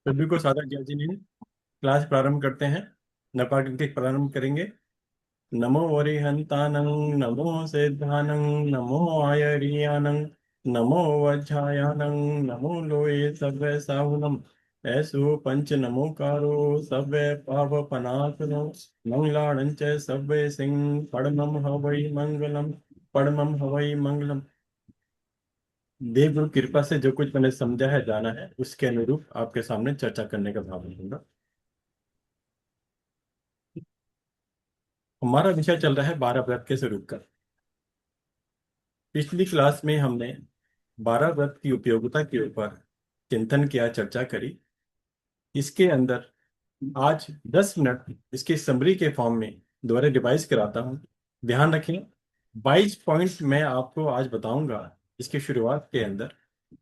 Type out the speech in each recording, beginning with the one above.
सभी को सादर जय जिनेन्द्र। क्लास प्रारंभ करते हैं। नपाठ प्रारंभ करेंगे। नमो वरिहंतानं, नमो सिद्धानं, नमो आयरियानं, नमो वज्झायानं, नमो लोये सव्य साहुनम। ऐसु पंच नमोकारो सव्य पावपनाशनो। मंगलाणं च सव्य सिंह पड़मम हवै मंगलम। पड़मम हवै मंगलम। देवगुरु कृपा से जो कुछ मैंने समझा है जाना है उसके अनुरूप आपके सामने चर्चा करने का भाव रखूंगा। हमारा विषय चल रहा है 12 व्रत के स्वरूप का। पिछली क्लास में हमने 12 व्रत की उपयोगिता के ऊपर चिंतन किया, चर्चा करी। इसके अंदर आज 10 मिनट इसके समरी के फॉर्म में दोबारा रिवाइज कराता हूँ। ध्यान रखें, 22 पॉइंट मैं आपको आज बताऊंगा। इसकी शुरुआत के अंदर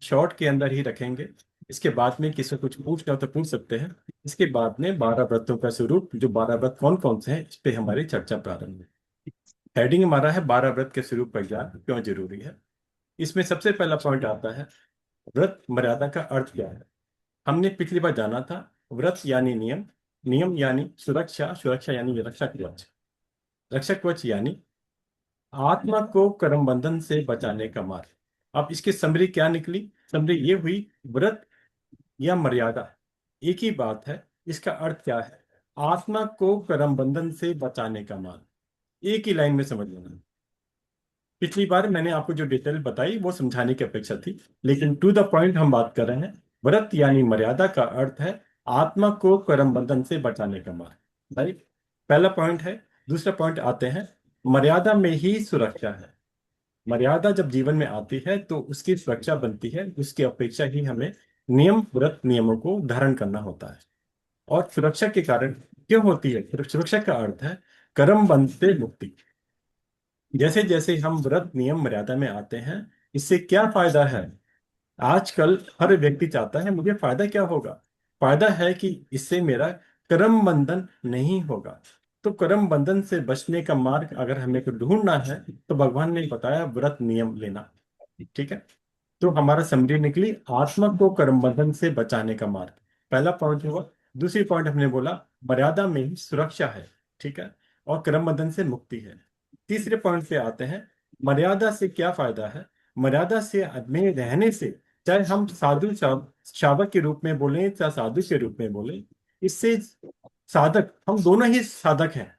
शॉर्ट के अंदर ही रखेंगे। इसके बाद में किसी को कुछ पूछना हो तो पूछ सकते हैं। इसके बाद में 12 व्रतों का स्वरूप, जो 12 व्रत कौन कौन से हैं, इस पे हमारी चर्चा प्रारंभ है। हेडिंग हमारा है 12 व्रत के स्वरूप का ज्ञान क्यों जरूरी है। इसमें सबसे पहला पॉइंट आता है, व्रत मर्यादा का अर्थ क्या है। हमने पिछली बार जाना था, व्रत यानी नियम, नियम यानी सुरक्षा, सुरक्षा यानी रक्षा कवच, रक्षा कवच यानी आत्मा को कर्म बंधन से बचाने का मार्ग। अब इसकी समरी क्या निकली? समरी ये हुई, व्रत या मर्यादा एक ही बात है। इसका अर्थ क्या है? आत्मा को कर्म बंधन से बचाने का मार्ग। एक ही लाइन में समझ लेना। पिछली बार मैंने आपको जो डिटेल बताई वो समझाने की अपेक्षा थी, लेकिन टू द पॉइंट हम बात कर रहे हैं। व्रत यानी मर्यादा का अर्थ है आत्मा को कर्म बंधन से बचाने का मार्ग। राइट, पहला पॉइंट है। दूसरा पॉइंट आते हैं, मर्यादा में ही सुरक्षा है। मर्यादा जब जीवन में आती है तो उसकी सुरक्षा बनती है, उसकी अपेक्षा ही हमें नियम, व्रत नियमों को धारण करना होता है। और सुरक्षा के कारण क्यों होती है? सुरक्षा का अर्थ है कर्म बंध से मुक्ति। जैसे जैसे हम व्रत नियम मर्यादा में आते हैं, इससे क्या फायदा है? आजकल हर व्यक्ति चाहता है मुझे फायदा क्या होगा। फायदा है कि इससे मेरा कर्म बंधन नहीं होगा। तो कर्म बंधन से बचने का मार्ग अगर हमें को ढूंढना है तो भगवान ने बताया व्रत नियम लेना। ठीक है, तो हमारा समरी निकली, आत्मा को कर्म बंधन से बचाने का मार्ग। पहला पॉइंट हुआ। दूसरी पॉइंट हमने बोला, मर्यादा में ही सुरक्षा है। ठीक है, और कर्म बंधन से मुक्ति है। तीसरे पॉइंट पे आते हैं, मर्यादा से क्या फायदा है। मर्यादा से में रहने से, चाहे हम साधु शावक के रूप में बोले चाहे साधु के रूप में बोले, इससे साधक, हम दोनों ही साधक हैं।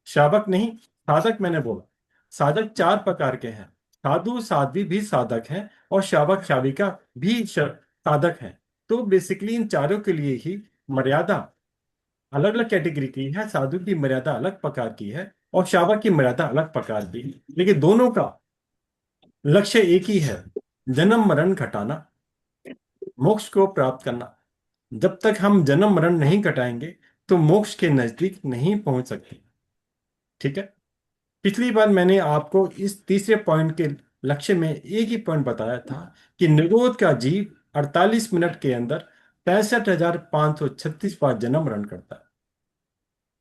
शावक नहीं, साधक मैंने बोला। साधक चार प्रकार के हैं। साधु साध्वी भी साधक हैं और शावक शाविका भी साधक हैं। तो बेसिकली इन चारों के लिए ही मर्यादा अलग अलग कैटेगरी की है। साधु की मर्यादा अलग प्रकार की है और शावक की मर्यादा अलग प्रकार की है, लेकिन दोनों का लक्ष्य एक ही है, जन्म मरण घटाना, मोक्ष को प्राप्त करना। जब तक हम जन्म मरण नहीं घटाएंगे तो मोक्ष के नजदीक नहीं पहुंच सकते। ठीक है, पिछली बार मैंने आपको इस तीसरे पॉइंट के लक्ष्य में एक ही पॉइंट बताया था कि निरोध का जीव 48 मिनट के अंदर 65,536 बार जन्म मरण करता है।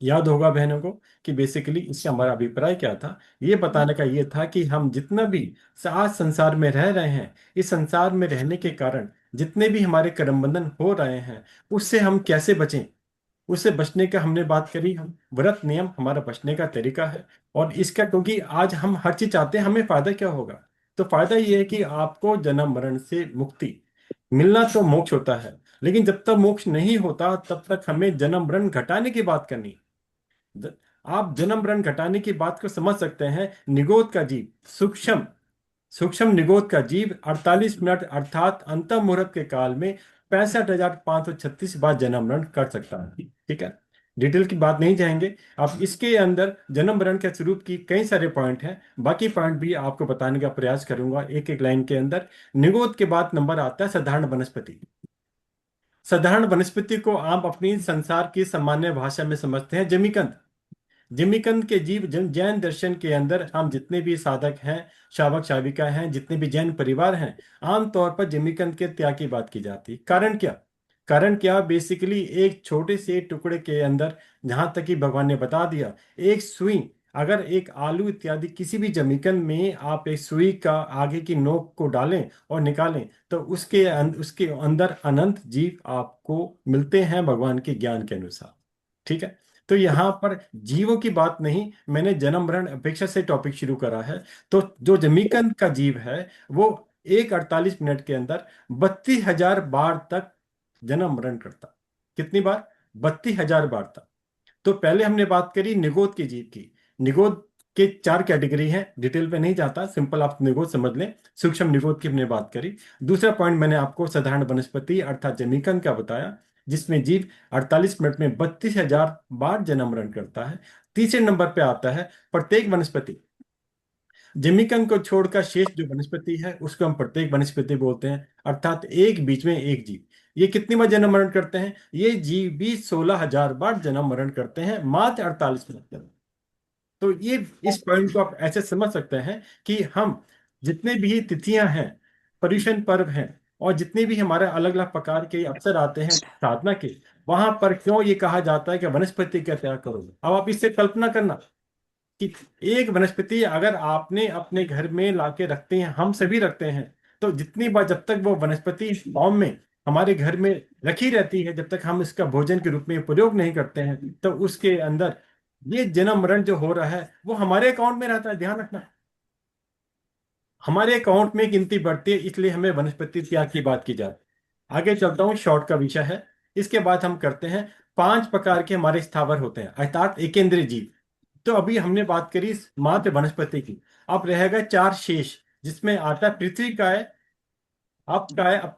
याद होगा बहनों को कि बेसिकली इससे हमारा अभिप्राय क्या था। ये बताने का ये था कि हम जितना भी आज संसार में रह रहे हैं, इस संसार में रहने के कारण जितने भी हमारे कर्म बंधन हो रहे हैं, उससे हम कैसे बचें। उससे बचने का हमने बात करी। हम व्रत नियम हमारा बचने का तरीका है। और इसका, क्योंकि आज हम हर चीज चाहते हैं, हमें फायदा क्या होगा? तो फायदा ये है कि आपको जन्म मरण से मुक्ति मिलना, तो मोक्ष होता है। लेकिन जब तक मोक्ष नहीं होता तब तक हमें जन्म मरण घटाने की बात करनी। ज- आप जन्म मरण घटाने की बात को समझ सकते हैं। निगोद का जीव, सूक्ष्म सूक्ष्म निगोद का जीव 48 मिनट अर्थात अंत मुहूर्त के काल में 65,536 बार जन्म मरण कर सकता है। ठीक है, डिटेल की बात नहीं जाएंगे। अब इसके अंदर जन्म मरण के स्वरूप की कई सारे पॉइंट हैं। बाकी पॉइंट भी आपको बताने का प्रयास करूंगा एक एक लाइन के अंदर। निगोद के बाद नंबर आता है साधारण वनस्पति। साधारण वनस्पति को आप अपनी संसार की सामान्य भाषा में समझते हैं जमीकंद। जिमीकंद के जीव जैन दर्शन के अंदर हम जितने भी साधक हैं, शावक शाविका हैं, जितने भी जैन परिवार हैं, आमतौर पर जिमीकंद के त्याग की बात की जाती है। कारण क्या? कारण क्या, बेसिकली एक छोटे से टुकड़े के अंदर, जहां तक कि भगवान ने बता दिया, एक सुई अगर एक आलू इत्यादि किसी भी जमीकन में आप एक सुई का आगे की नोक को डालें और निकालें, तो उसके अंदर अनंत जीव आपको मिलते हैं भगवान के ज्ञान के अनुसार। ठीक है। तो यहाँ पर जीवों की बात नहीं, मैंने जन्म मरण अपेक्षा से टॉपिक शुरू करा है। तो जो जमीकंद का जीव है वो एक 48 मिनट के अंदर 32,000 बार तक जन्म मरण करता। कितनी बार? 32,000 बार तक। तो पहले हमने बात करी निगोद के जीव की। निगोद के 4 कैटेगरी हैं, डिटेल पे नहीं जाता, सिंपल आप निगोद समझ लें। सूक्ष्म निगोद की हमने बात करी। दूसरा पॉइंट मैंने आपको साधारण वनस्पति अर्थात जमीकंद का बताया, जिसमें जीव 48 मिनट में 32,000 बार जन्म मरण करता है। तीसरे नंबर पे आता है प्रत्येक वनस्पति। जमीकंद को छोड़कर शेष जो वनस्पति है उसको हम प्रत्येक वनस्पति बोलते हैं, अर्थात एक बीच में एक जीव। ये कितनी बार जन्म मरण करते हैं? ये जीव भी 16,000 बार जन्म मरण करते हैं मात्र 48 मिनट के अंदर। तो ये इस पॉइंट को आप ऐसे समझ सकते हैं कि हम जितने भी तिथियां हैं, पर्युषण पर्व हैं, और जितने भी हमारे अलग अलग प्रकार के अवसर आते हैं साधना के, वहां पर क्यों ये कहा जाता है कि वनस्पति का त्याग करो। अब आप इससे कल्पना करना कि एक वनस्पति अगर आपने अपने घर में लाके रखते हैं, हम सभी रखते हैं, तो जितनी बार जब तक वो वनस्पति फॉर्म में हमारे घर में रखी रहती है, जब तक हम इसका भोजन के रूप में प्रयोग नहीं करते हैं, तो उसके अंदर ये जन्म मरण जो हो रहा है वो हमारे अकाउंट में रहता है। ध्यान रखना, हमारे अकाउंट में गिनती बढ़ती है, इसलिए हमें वनस्पति त्याग की बात की जाती है। आगे चलता हूँ, शॉर्ट का विषय है। इसके बाद हम करते हैं 5 प्रकार के हमारे स्थावर होते हैं, अर्थात एकेंद्रीय जीव। तो अभी हमने बात करी मात्र वनस्पति की। अब रहेगा 4 शेष, जिसमें आता है पृथ्वी का है, अप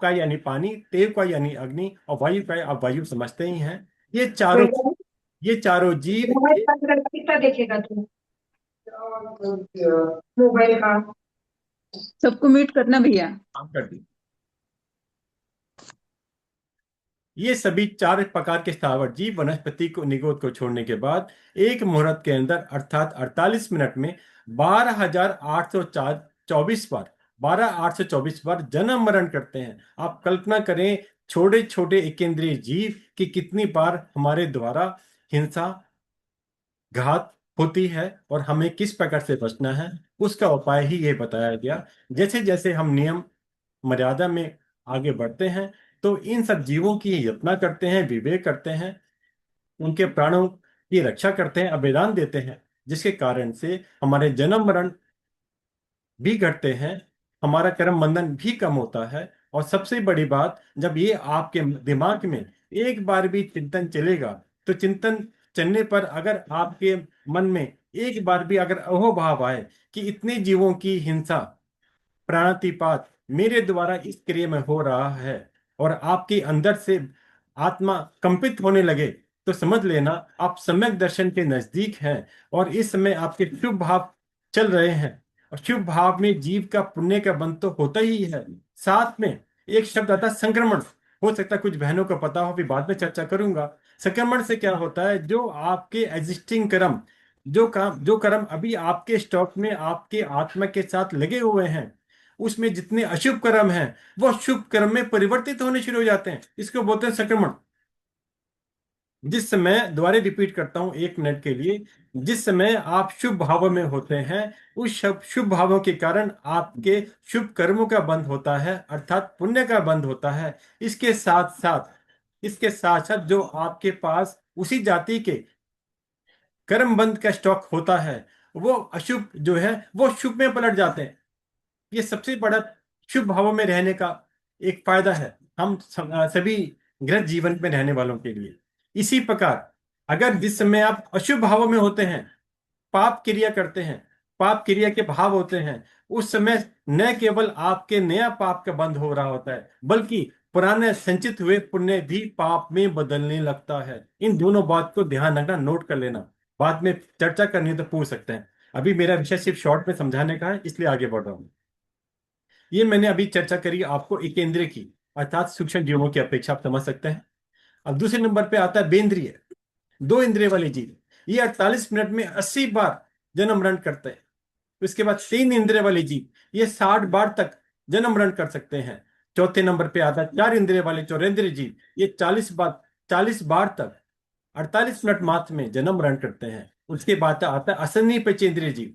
का यानी पानी, तेव का यानी अग्नि, और वायु का है, आप वायु समझते ही हैं। ये चारों मोबाइल ये चारों जीव बंद कर कितना देखेगा तू? मोबाइल का सबको म्यूट करना भैया। काम कर दी। ये सभी 4 प्रकार के स्थावर जीव वनस्पति को निगोद को छोड़ने के बाद एक मुहूर्त के अंदर अर्थात 48 मिनट में 12,824 बार 12,824 बार जन्म मरण करते हैं। आप कल्पना करें छोटे छोटे एकेंद्रीय जीव की कितनी बार हमारे द्वारा हिंसा घात होती है, और हमें किस प्रकार से बचना है उसका उपाय ही ये बताया गया। जैसे जैसे हम नियम मर्यादा में आगे बढ़ते हैं, तो इन सब जीवों की यत्ना करते हैं, विवेक करते हैं, उनके प्राणों की रक्षा करते हैं, अभिदान देते हैं, जिसके कारण से हमारे जन्म मरण भी घटते हैं, हमारा कर्म बंधन भी कम होता है। और सबसे बड़ी बात, जब ये आपके दिमाग में एक बार भी चिंतन चलेगा, तो चिंतन चलने पर अगर आपके मन में एक बार भी अगर अहोभाव आए कि इतने जीवों की हिंसा प्राणातिपात मेरे द्वारा इस क्रिया में हो रहा है, और आपके अंदर से आत्मा कंपित होने लगे, तो समझ लेना आप सम्यक दर्शन के नजदीक हैं, और इस समय आपके शुभ भाव चल रहे हैं। और शुभ भाव में जीव का पुण्य का बंध तो होता ही है, साथ में एक शब्द आता है संक्रमण। हो सकता है कुछ बहनों को पता हो, भी बाद में चर्चा करूंगा। संक्रमण से क्या होता है? जो आपके एग्जिस्टिंग कर्म, जो कर्म अभी आपके स्टॉक में आपके आत्मा के साथ लगे हुए हैं, उसमें जितने अशुभ कर्म हैं वो शुभ कर्म में परिवर्तित होने शुरू हो जाते हैं। इसको बोलते हैं संक्रमण। जिस समय, दोबारा रिपीट करता हूं 1 मिनट के लिए, जिस समय आप शुभ भाव में होते हैं, उस शुभ भावों के कारण आपके शुभ कर्मों का बंध होता है, अर्थात पुण्य का बंध होता है। इसके साथ साथ इसके साथ साथ जो आपके पास उसी जाति के कर्म बंध का स्टॉक होता है, वो अशुभ जो है वो शुभ में पलट जाते हैं। ये सबसे बड़ा शुभ भावों में रहने का एक फायदा है हम सभी गृह जीवन में रहने वालों के लिए। इसी प्रकार अगर जिस समय आप अशुभ भावों में होते हैं, पाप क्रिया करते हैं, पाप क्रिया के भाव होते हैं, उस समय न केवल आपके नया पाप का बंध हो रहा होता है, बल्कि पुराने संचित हुए पुण्य भी पाप में बदलने लगता है। इन दोनों बात को ध्यान रखना, नोट कर लेना। बाद में चर्चा करनी है तो पूछ सकते हैं। अभी मेरा विषय सिर्फ शॉर्ट में समझाने का है, इसलिए आगे बढ़ रहा हूँ। ये मैंने अभी चर्चा करी आपको एकेंद्रिय की, अर्थात सूक्ष्म जीवों की अपेक्षा, आप समझ सकते हैं। अब दूसरे नंबर पे आता है बेंद्रिय, 2 इंद्रिय वाले जीव। ये 48 मिनट में 80 बार जन्म मरण करते हैं। उसके बाद 3 इंद्रिय वाले जीव, ये 60 बार तक जन्म मरण कर सकते हैं। चौथे नंबर पे आता है 4 इंद्रिय वाले चौरेंद्रिय जीव, ये 40 बार तक 48 मिनट मात्र में जन्म मरण करते हैं। उसके बाद आता है असन्नी पंचेंद्रिय जीव,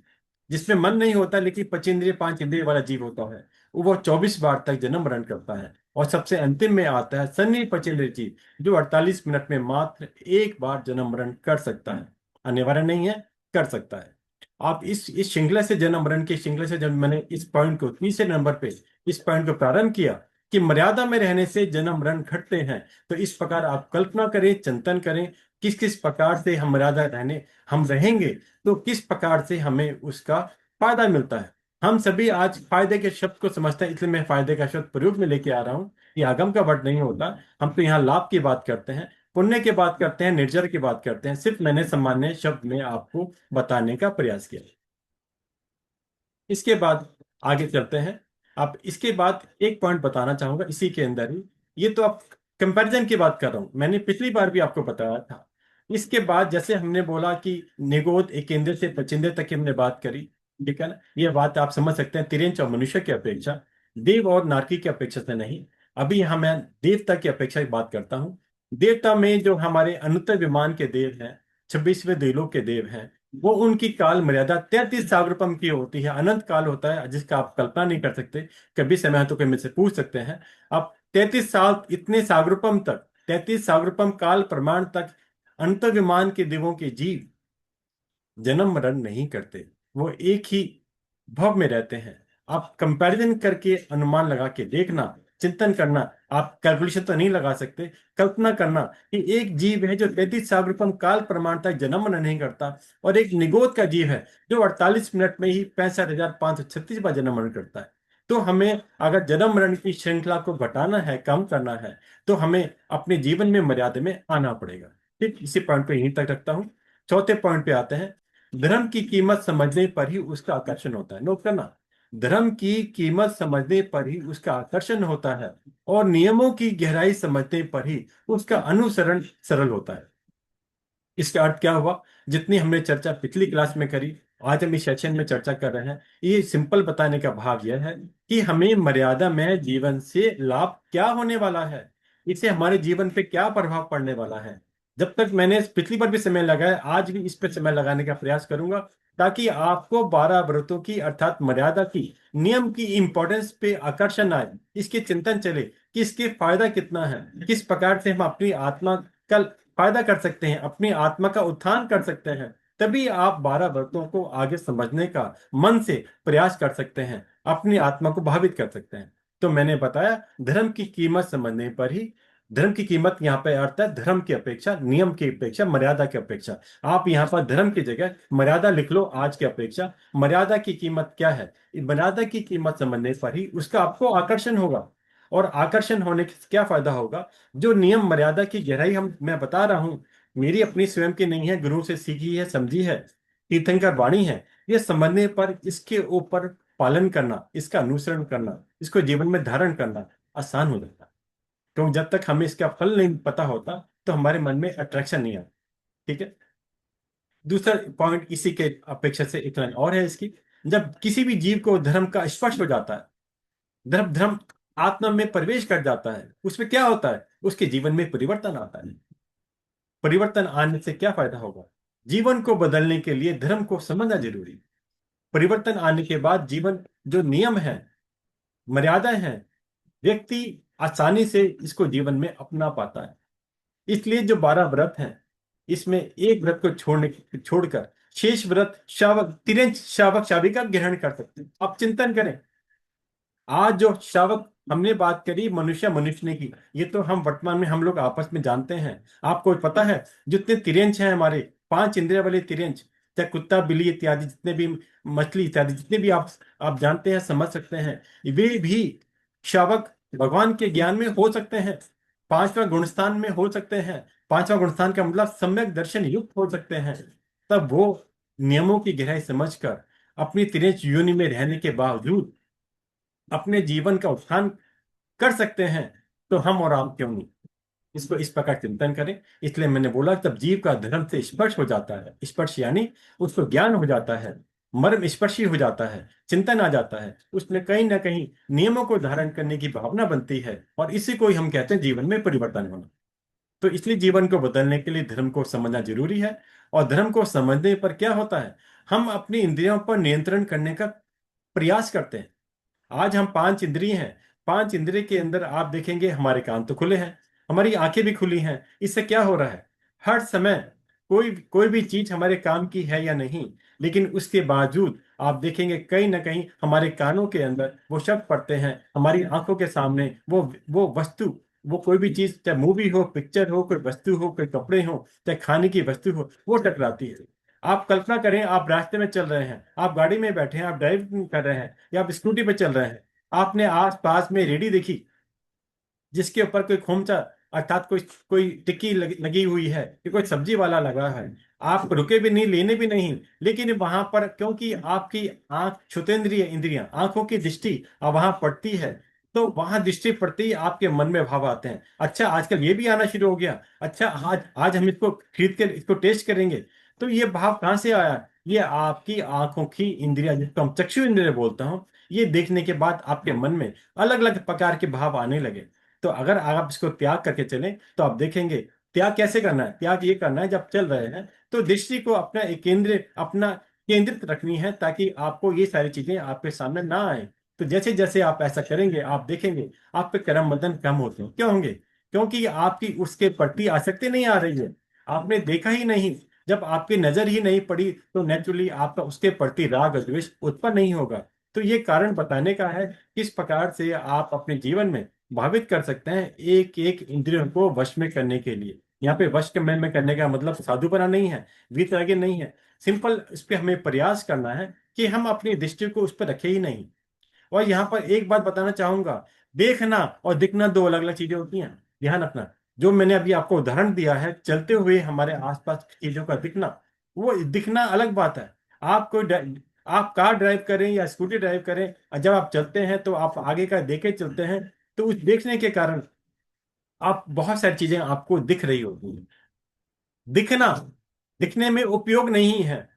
जिसमें मन नहीं होता लेकिन पंचेंद्रिय, पांच इंद्रिय वाला जीव होता है। वो 24 बार तक जन्म मरण करता है। और सबसे अंतिम में आता है सन्नी पंचेंद्रिय जीव, जो 48 मिनट में मात्र एक बार जन्म मरण कर सकता है। अनिवार्य नहीं है, कर सकता है। आप इस श्रृंखला से, जन्म मरण की श्रृंखला से, जब मैंने इस पॉइंट को, तीसरे नंबर पे इस पॉइंट को प्रारंभ किया कि मर्यादा में रहने से जन्म मरण घटते हैं, तो इस प्रकार आप कल्पना करें, चिंतन करें, किस किस प्रकार से हम मर्यादा रहने हम रहेंगे, तो किस प्रकार से हमें उसका फायदा मिलता है। हम सभी आज फायदे के शब्द को समझते हैं, इसलिए मैं फायदे का शब्द प्रयोग में लेके आ रहा हूं। ये आगम का वर्ड नहीं होता। हम तो यहाँ लाभ की बात करते हैं, पुण्य की बात करते हैं, निर्जर की बात करते हैं। सिर्फ मैंने सामान्य शब्द में आपको बताने का प्रयास किया। इसके बाद आगे चलते हैं। आप इसके बाद एक पॉइंट बताना चाहूंगा इसी के अंदर ही। ये तो आप कंपैरिजन की बात कर रहा हूं, मैंने पिछली बार भी आपको बताया था। इसके बाद जैसे हमने बोला कि निगोद एकेंद्र से पचिंद्र तक की हमने बात करी, ठीक है ना। ये बात आप समझ सकते हैं, तिर्यंच और मनुष्य की अपेक्षा, देव और नारकी की अपेक्षा से नहीं। अभी यहां मैं देवता की अपेक्षा की बात करता हूं। देवता में जो हमारे अनंत विमान के देव हैं, 26वें देवलोक के देव हैं, वो उनकी काल मर्यादा 33 सागरपम की होती है। अनंत काल होता है जिसका आप कल्पना नहीं कर सकते। कभी समय है तो कभी मुझसे पूछ सकते हैं। आप 33 साल, इतने सागरपम तक, 33 सागरपम काल प्रमाण तक अंत विमान के देवों के जीव जन्म मरण नहीं करते। वो एक ही भव में रहते हैं। आप कंपैरिजन करके अनुमान लगा के देखना, चिंतन करना। आप कैलकुलेशन तो नहीं लगा सकते, कल्पना करना कि एक जीव है जो 33 सागरपम काल प्रमाण तक जन्म मरण नहीं करता, और एक निगोद का जीव है जो 48 मिनट में ही 65,536 बार जन्म मरण करता है। तो हमें अगर जन्म मरण की श्रृंखला को घटाना है, कम करना है, तो हमें अपने जीवन में मर्यादा में आना पड़ेगा। ठीक, इसी पॉइंट पे यहीं तक रखता हूं। चौथे पॉइंट पे आते हैं। धर्म की कीमत समझने पर ही उसका आकर्षण होता है। नोट करना, धर्म की कीमत समझने पर ही उसका आकर्षण होता है, और नियमों की गहराई समझने पर ही उसका अनुसरण सरल होता है। इसका अर्थ क्या हुआ? जितनी हमने चर्चा पिछली क्लास में करी, आज हम इस सेशन में चर्चा कर रहे हैं। ये सिंपल बताने का भाव यह है कि हमें मर्यादा में जीवन से लाभ क्या होने वाला है, इससे हमारे जीवन पे क्या प्रभाव पड़ने वाला है। जब तक मैंने पिछली बार भी समय लगाया, आज भी इस पे समय लगाने का प्रयास करूंगा, ताकि आपको 12 व्रतों की, अर्थात मर्यादा की, नियम की इंपॉर्टेंस पे आकर्षण आए, इसके चिंतन चले कि इसके फायदा कितना है, किस प्रकार से हम अपनी आत्मा का फायदा कर सकते हैं, अपनी आत्मा का उत्थान कर सकते हैं। तभी आप 12 व्रतों को आगे समझने का मन से प्रयास कर सकते हैं, अपनी आत्मा को भावित कर सकते हैं। तो मैंने बताया, धर्म की कीमत समझने पर ही, धर्म की कीमत यहाँ पे अर्थ है धर्म की अपेक्षा, नियम की अपेक्षा, मर्यादा की अपेक्षा। आप यहाँ पर धर्म की जगह मर्यादा लिख लो, आज की अपेक्षा मर्यादा की कीमत क्या है। मर्यादा की कीमत समझने पर ही उसका आपको आकर्षण होगा, और आकर्षण होने से क्या फायदा होगा? जो नियम मर्यादा की गहराई हम मैं बता रहा हूं, मेरी अपनी स्वयं की नहीं है, गुरु से सीखी है, समझी है, तीर्थंकर वाणी है। ये समझने पर इसके ऊपर पालन करना, इसका अनुसरण करना, इसको जीवन में धारण करना आसान हो जाता है। क्योंकि जब तक हमें इसका फल नहीं पता होता, तो हमारे मन में अट्रैक्शन नहीं आता। ठीक है। दूसरा पॉइंट इसी के अपेक्षा से एक लाइन और है इसकी। जब किसी भी जीव को धर्म का स्पर्श हो जाता है, धर्म धर्म आत्मा में प्रवेश कर जाता है, उसमें क्या होता है? उसके जीवन में परिवर्तन आता है। परिवर्तन आने से क्या फायदा होगा? जीवन को बदलने के लिए धर्म को समझना जरूरी है। परिवर्तन आने के बाद जीवन, जो नियम है, मर्यादा है, व्यक्ति आसानी से इसको जीवन में अपना पाता है। इसलिए जो 12 व्रत हैं, इसमें एक व्रत को छोड़कर शेष व्रत श्रावक, तिरंज श्रावक श्राविका ग्रहण कर सकते हैं। आप चिंतन करें, आज जो श्रावक हमने बात करी, मनुष्य मनुष्य ने की, ये तो हम वर्तमान में हम लोग आपस में जानते हैं। आपको पता है, जितने तिरंज हैं हमारे, पांच इंद्रिय वाले तिरंज, चाहे कुत्ता, बिल्ली इत्यादि, जितने भी, मछली इत्यादि, जितने भी आप जानते हैं, समझ सकते हैं, वे भी श्रावक भगवान के ज्ञान में हो सकते हैं, पांचवा गुणस्थान में हो सकते हैं। पांचवा गुणस्थान का मतलब सम्यक दर्शन युक्त हो सकते हैं। तब वो नियमों की गहराई समझकर अपनी तिरंज योनि में रहने के बावजूद अपने जीवन का उत्थान कर सकते हैं। तो हम और आप क्यों नहीं? इसको इस प्रकार चिंतन करें। इसलिए मैंने बोला, तब जीव का धर्म से स्पर्श हो जाता है, स्पर्श यानी उसको ज्ञान हो जाता है, मर्म स्पर्शी हो जाता है, चिंतन आ जाता है, उसमें कहीं ना कहीं नियमों को धारण करने की भावना बनती है, और इसी को ही हम कहते हैं जीवन में परिवर्तन होना। तो इसलिए जीवन को बदलने के लिए धर्म को समझना जरूरी है। और धर्म को समझने पर क्या होता है, हम अपनी इंद्रियों पर नियंत्रण करने का प्रयास करते हैं। आज हम पांच इंद्रिय हैं। पांच इंद्रिय के अंदर आप देखेंगे हमारे कान तो खुले हैं, हमारी आंखें भी खुली हैं। इससे क्या हो रहा है, हर समय कोई कोई भी चीज हमारे काम की है या नहीं, लेकिन उसके बावजूद आप देखेंगे कहीं ना कहीं हमारे कानों के अंदर वो शब्द पड़ते हैं, हमारी आंखों के सामने वो वस्तु, वो कोई भी चीज, चाहे मूवी हो, पिक्चर हो, कोई वस्तु हो, कोई कपड़े हो, चाहे खाने की वस्तु हो, वो टकराती है। आप कल्पना करें, आप रास्ते में चल रहे हैं, आप गाड़ी में बैठे हैं, आप ड्राइव कर रहे हैं या आप स्कूटी पे चल रहे हैं, आपने आस पास में रेडी देखी जिसके ऊपर कोई खोमचा अर्थात कोई कोई टिक्की लगी हुई है कि कोई सब्जी वाला लगा है। आप रुके भी नहीं, लेने भी नहीं, लेकिन वहां पर क्योंकि आपकी आंख, छुतेंद्रिय इंद्रियां, आंखों की दृष्टि अब वहां पड़ती है, तो वहां दृष्टि पड़ती ही आपके मन में भाव आते हैं, अच्छा आजकल ये भी आना शुरू हो गया, अच्छा आज आज हम इसको खरीद कर इसको टेस्ट करेंगे। तो ये भाव कहाँ से आया, ये आपकी आंखों की इंद्रिया, जिसको हम चक्षु इंद्रिय बोलता हूँ, ये देखने के बाद आपके मन में अलग अलग प्रकार के भाव आने लगे। तो अगर आप इसको त्याग करके चलें तो आप देखेंगे, त्याग कैसे करना है, त्याग ये करना है जब चल रहे हैं तो दृष्टि को अपना एक केंद्र, अपना केंद्रित रखनी है, ताकि आपको ये सारी चीजें आपके सामने ना आए। तो जैसे जैसे आप ऐसा करेंगे आप देखेंगे आप पे कर्म बंधन कम होते हैं। क्यों होंगे, क्योंकि आपकी उसके प्रति आसक्ति नहीं आ रही है, आपने देखा ही नहीं। जब आपकी नजर ही नहीं पड़ी तो नेचुरली आपका उसके प्रति राग और द्वेष उत्पन्न नहीं होगा। तो ये कारण बताने का है किस प्रकार से आप अपने जीवन में भावित कर सकते हैं एक एक इंद्रियों को वश में करने के लिए। यहाँ पे वश के में करने का मतलब साधुपना नहीं है, वीतरागी नहीं है। सिंपल इस पे हमें प्रयास करना है कि हम अपनी दृष्टि को उस पर रखे ही नहीं। और यहाँ पर एक बात बताना चाहूंगा, देखना और दिखना दो अलग अलग चीजें होती हैं, ध्यान रखना। जो मैंने अभी आपको उदाहरण दिया है, चलते हुए हमारे आसपास की चीजों का दिखना, वो दिखना अलग बात है। आप कोई आप कार ड्राइव करें या स्कूटी ड्राइव करें, और जब आप चलते हैं तो आप आगे का देखे चलते हैं, तो उस देखने के कारण आप बहुत सारी चीजें आपको दिख रही होती हैं। दिखना, दिखने में उपयोग नहीं है।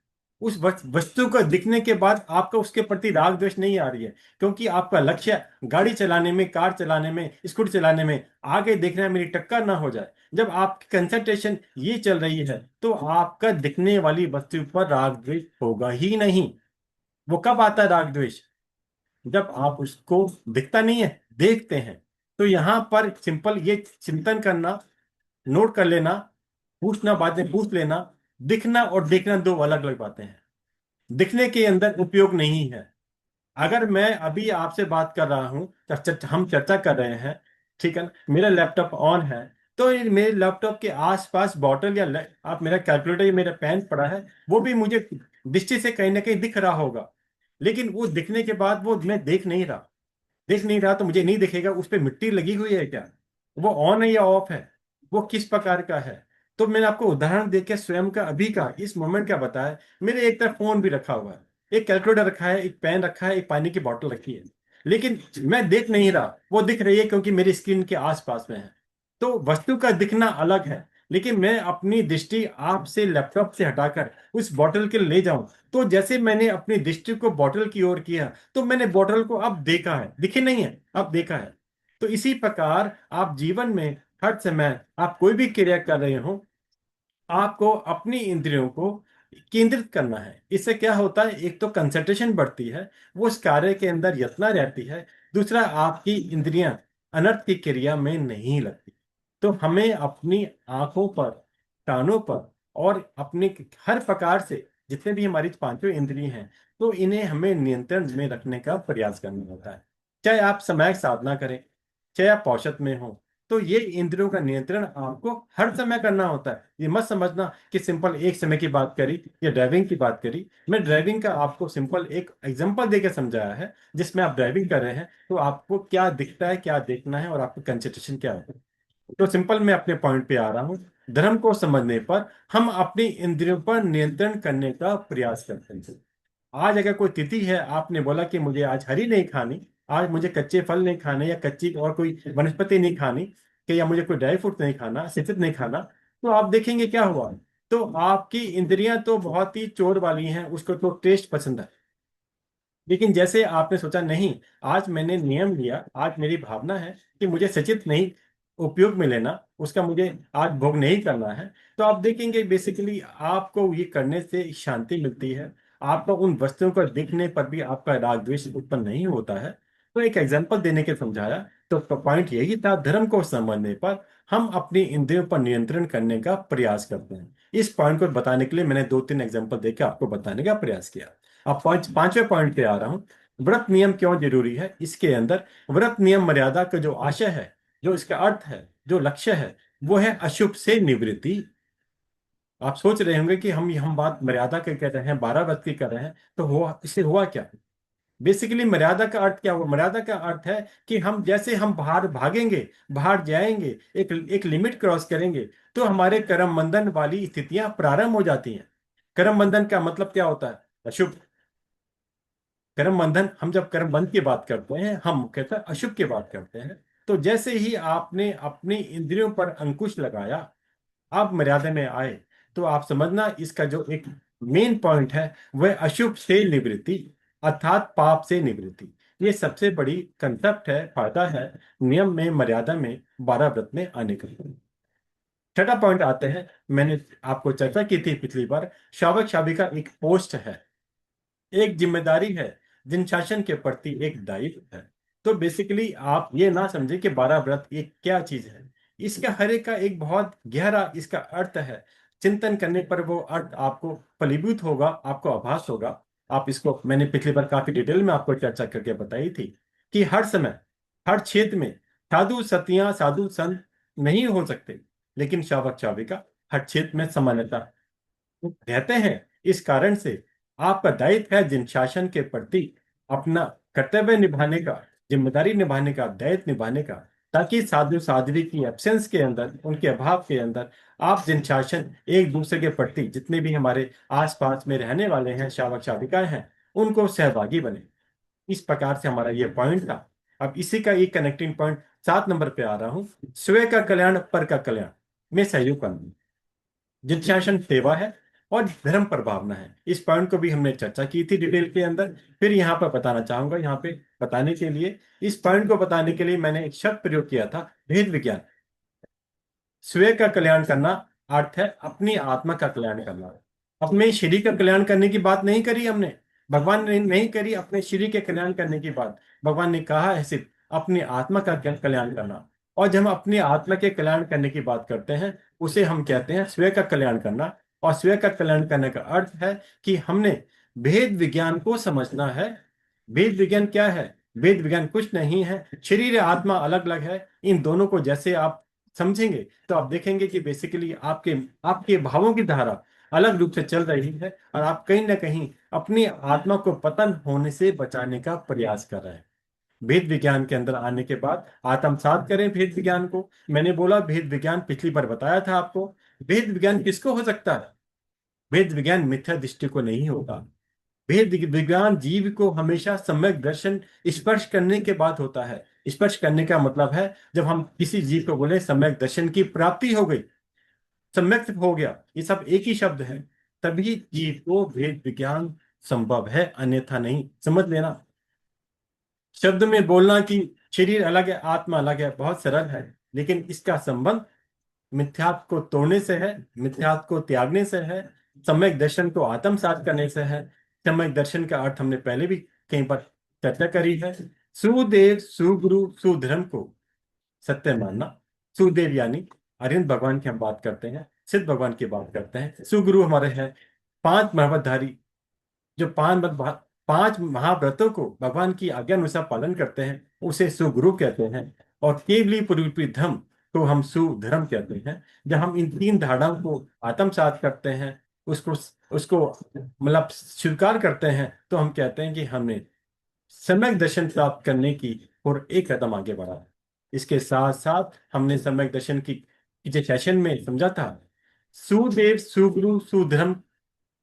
उस वस्तु को दिखने के बाद आपका उसके प्रति राग द्वेष नहीं आ रही है, क्योंकि आपका लक्ष्य गाड़ी चलाने में, कार चलाने में, स्कूटर चलाने में आगे देखना है मेरी टक्कर ना हो जाए। जब आपकी कंसंट्रेशन ये चल रही है तो आपका दिखने वाली वस्तु पर राग द्वेष होगा ही नहीं। वो कब आता है राग द्वेष, जब आप उसको दिखता नहीं है, देखते हैं। तो यहां पर सिंपल ये चिंतन करना, नोट कर लेना, पूछना, बातें पूछ लेना। दिखना और देखना दो अलग अलग बातें हैं। दिखने के अंदर उपयोग नहीं है। अगर मैं अभी आपसे बात कर रहा हूं, हम चर्चा कर रहे हैं, ठीक है ना, मेरा लैपटॉप ऑन है, तो ये मेरे लैपटॉप के आसपास बॉटल या आप मेरा कैलकुलेटर या मेरा पेन पड़ा है, वो भी मुझे दृष्टि से कहीं ना कहीं दिख रहा होगा। लेकिन वो दिखने के बाद वो मैं देख नहीं रहा, देख नहीं रहा तो मुझे नहीं दिखेगा उस पे मिट्टी लगी हुई है क्या, वो ऑन है या ऑफ है, वो किस प्रकार का है। तो मैंने आपको उदाहरण देके स्वयं का अभी का इस मोमेंट का बताया। मेरे एक तरफ फोन भी रखा हुआ है, एक कैलकुलेटर रखा है, एक पेन रखा है, एक पानी की बोतल रखी है, लेकिन मैं देख नहीं रहा, वो दिख रही है क्योंकि मेरी स्क्रीन के आसपास में है। तो वस्तु का दिखना अलग है, लेकिन मैं अपनी दृष्टि आपसे लैपटॉप से हटाकर उस बोतल के ले जाऊं, तो जैसे मैंने अपनी दृष्टि को बोतल की ओर किया, तो मैंने बोतल को अब देखा है, दिखे नहीं है, अब देखा है। तो इसी प्रकार आप जीवन में हर समय आप कोई भी क्रिया कर रहे हो, आपको अपनी इंद्रियों को केंद्रित करना है। इससे क्या होता है, एक तो कंसंट्रेशन बढ़ती है, वो उस कार्य के अंदर यत्ना रहती है। दूसरा, आपकी इंद्रियां अनर्थ की क्रिया में नहीं लगती। तो हमें अपनी आंखों पर, कानों पर और अपने हर प्रकार से जितने भी हमारी पांचों इंद्रिय हैं, तो इन्हें हमें नियंत्रण में रखने का प्रयास करना होता है। चाहे आप समय साधना करें, चाहे आप औषध में हो, तो ये इंद्रियों का नियंत्रण आपको हर समय करना होता है। ये मत समझना कि सिंपल एक समय की बात करी या ड्राइविंग की बात करी। मैं ड्राइविंग का आपको सिंपल एक एग्जांपल देकर समझाया है, जिसमें आप ड्राइविंग कर रहे हैं तो आपको क्या दिखता है, क्या देखना है और आपका कंसंट्रेशन क्या है। तो सिंपल मैं अपने पॉइंट पे आ रहा हूँ। धर्म को समझने पर हम अपनी इंद्रियों पर नियंत्रण करने का प्रयास करते हैं। आज अगर कोई तिथि है, आपने बोला कि मुझे आज हरी नहीं खानी, आज मुझे कच्चे फल नहीं खाने या कच्ची और कोई वनस्पति नहीं खानी, कि या मुझे कोई ड्राई फ्रूट नहीं खाना, सिफित नहीं खाना, तो आप देखेंगे क्या हुआ। तो आपकी इंद्रियां तो बहुत ही चोर वाली हैं, उसको तो टेस्ट पसंद है। लेकिन जैसे आपने सोचा नहीं, आज मैंने नियम लिया, आज मेरी भावना है कि मुझे सचेत नहीं उपयोग में लेना, उसका मुझे आज भोग नहीं करना है। तो आप देखेंगे बेसिकली आपको ये करने से शांति मिलती है। आपको उन वस्तुओं को देखने पर भी आपका राग द्वेष उत्पन्न नहीं होता है। तो एक एग्जाम्पल देने के समझाया। तो पॉइंट यही था, धर्म को समझने पर हम अपनी इंद्रियों पर नियंत्रण करने का प्रयास करते हैं। इस पॉइंट को बताने के लिए मैंने दो तीन एग्जाम्पल देकर आपको बताने का प्रयास किया। अब पांचवें पॉइंट पे आ रहा हूं। व्रत नियम क्यों जरूरी है? इसके अंदर व्रत नियम मर्यादा का जो आशय है, जो इसका अर्थ है, जो लक्ष्य है, वो है अशुभ से निवृत्ति। आप सोच रहे होंगे कि हम बात मर्यादा की कर रहे हैं, 12 व्रत की कर रहे हैं, तो हुआ इससे हुआ क्या? बेसिकली मर्यादा का अर्थ क्या हुआ? मर्यादा का अर्थ है कि हम जैसे हम बाहर भागेंगे, बाहर जाएंगे, एक एक लिमिट क्रॉस करेंगे, तो हमारे कर्म बंधन वाली स्थितियां प्रारंभ हो जाती हैं। कर्म बंधन का मतलब क्या होता है? अशुभ। कर्म बंधन, हम जब कर्म बंध की बात करते हैं, हम कहते हैं अशुभ की बात करते हैं। तो जैसे ही आपने अपनी इंद्रियों पर अंकुश लगाया, आप मर्यादा में आए, तो आप समझना इसका जो एक मेन पॉइंट है वह अशुभ से निवृत्ति, अर्थात पाप से निवृत्ति। ये सबसे बड़ी कंसेप्ट है, फायदा है नियम में, मर्यादा में, 12 व्रत में आने का। छठा पॉइंट आते हैं। मैंने आपको चर्चा की थी पिछली बार, श्रावक श्राविका एक पोस्ट है, एक जिम्मेदारी है, जिन शासन के प्रति एक दायित्व है। तो बेसिकली आप ये ना समझे कि 12 व्रत एक क्या चीज है। इसका हर एक का एक बहुत गहरा इसका अर्थ है। चिंतन करने पर वो अर्थ आपको फलीभूत होगा, आपको आभास होगा। आप इसको, मैंने पिछली बार काफी डिटेल में आपको चर्चा करके बताई थी कि हर समय, हर क्षेत्र में साधु सतियां, साधु संत नहीं हो सकते, लेकिन श्रावक श्राविका हर क्षेत्र में समानता रहते हैं। इस कारण से आपका दायित्व है जिन शासन के प्रति अपना कर्तव्य निभाने का, जिम्मेदारी निभाने का, दायित्व निभाने का, ताकि साधु साध्वी की एब्सेंस के अंदर, उनके अभाव के अंदर, आप जिन शासन एक दूसरे के प्रति, जितने भी हमारे आसपास में रहने वाले हैं, श्रावक श्राविकाएं हैं, उनको सहभागी बने। इस प्रकार से हमारा ये पॉइंट था। अब इसी का एक कनेक्टिंग पॉइंट 7 नंबर पे आ रहा हूं। स्वयं का कल्याण पर का कल्याण में सहयोग करना, जिज्ञासन सेवा है और धर्म पर भावना है। इस पॉइंट को भी हमने चर्चा की थी डिटेल के अंदर। फिर यहाँ पर बताना चाहूंगा, यहाँ पे बताने के लिए, इस पॉइंट को बताने के लिए मैंने एक शब्द प्रयोग किया था, भेद विज्ञान। स्वयं का कल्याण करना अर्थ है अपनी आत्मा का कल्याण करना। अपने शरीर का कल्याण करने की बात नहीं करी हमने, भगवान ने नहीं करी अपने शरीर के कल्याण करने की बात। भगवान ने कहा है सिर्फ अपनी आत्मा का कल्याण करना। और जब हम अपनी आत्मा के कल्याण करने की बात करते हैं, उसे हम कहते हैं स्वयं का कल्याण करना। और स्वयं का कल्याण करने का अर्थ है कि हमने भेद विज्ञान को समझना है। भेद विज्ञान क्या है? भेद विज्ञान कुछ नहीं है, शरीर या आत्मा अलग अलग है। इन दोनों को जैसे आप समझेंगे, तो आप देखेंगे कि बेसिकली आपके आपके भावों की धारा अलग रूप से चल रही है, और आप कहीं ना कहीं अपनी आत्मा को पतन होने से बचाने का प्रयास कर रहे हैं। भेद विज्ञान के अंदर आने के बाद आत्मसात करें भेद विज्ञान को। मैंने बोला भेद विज्ञान पिछली बार बताया था आपको। भेद विज्ञान किसको हो सकता है? भेद विज्ञान मिथ्या दृष्टि को नहीं होगा। भेद विज्ञान जीव को हमेशा सम्यक दर्शन स्पर्श करने के बाद होता है। स्पर्श करने का मतलब है जब हम किसी जीव को बोले सम्यक दर्शन की प्राप्ति हो गई, सम्यक हो गया, ये सब एक ही शब्द है, तभी जीव को भेद विज्ञान संभव है, अन्यथा नहीं। समझ लेना, शब्द में बोलना कि शरीर अलग है, आत्मा अलग है, बहुत सरल है, लेकिन इसका संबंध मिथ्यात्व को तोड़ने से है, मिथ्यात्व को त्यागने से है, सम्यक दर्शन को आत्मसात करने से है। सम्यक दर्शन का अर्थ हमने पहले भी कहीं पर चर्चा करी है। सुदेव, सुगुरु, सुधर्म को सत्य मानना। सुदेव यानी अरविंद भगवान की हम बात करते हैं, सिद्ध भगवान की बात करते हैं। सुगुरु हमारे हैं 5 महावतधारी, जो 5 महाव्रतों को भगवान की आज्ञा अनुसार पालन करते हैं, उसे सुगुरु कहते हैं। और केवली पूर्वी धर्म को हम सुधर्म कहते हैं। जब हम इन 3 धारणाओं को आत्मसात करते हैं, उसको उसको मतलब स्वीकार करते हैं, तो हम कहते हैं कि हमने सम्यक दर्शन प्राप्त करने की और एक कदम आगे बढ़ा है। इसके साथ साथ हमने सम्यक दर्शन की पिछले सेशन में समझा था, सुदेव, सुगुरु, सुधर्म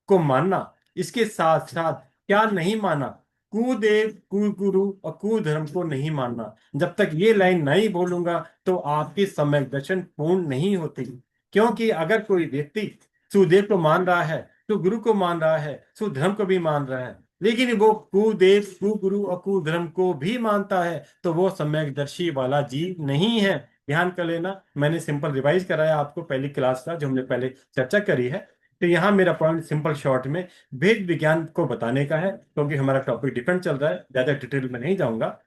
को मानना। इसके साथ साथ क्या नहीं माना? कुदेव, कुगुरु और कुधर्म को नहीं मानना। जब तक ये लाइन नहीं बोलूंगा, तो आपकी सम्यक दर्शन पूर्ण नहीं होती। क्योंकि अगर कोई व्यक्ति सुदेव को मान रहा है, तो गुरु को मान रहा है, सुधर्म को भी मान रहा है, लेकिन वो कुदेव, कुगुरु और कुधर्म को भी मानता है, तो वो सम्यक दर्शी वाला जीव नहीं है। ध्यान कर लेना, मैंने सिंपल रिवाइज कराया आपको पहली क्लास का जो हमने पहले चर्चा करी है। तो यहाँ मेरा पॉइंट सिंपल शॉर्ट में भेद विज्ञान को बताने का है, क्योंकि हमारा टॉपिक डिफरेंट चल रहा है, ज्यादा डिटेल में नहीं जाऊंगा।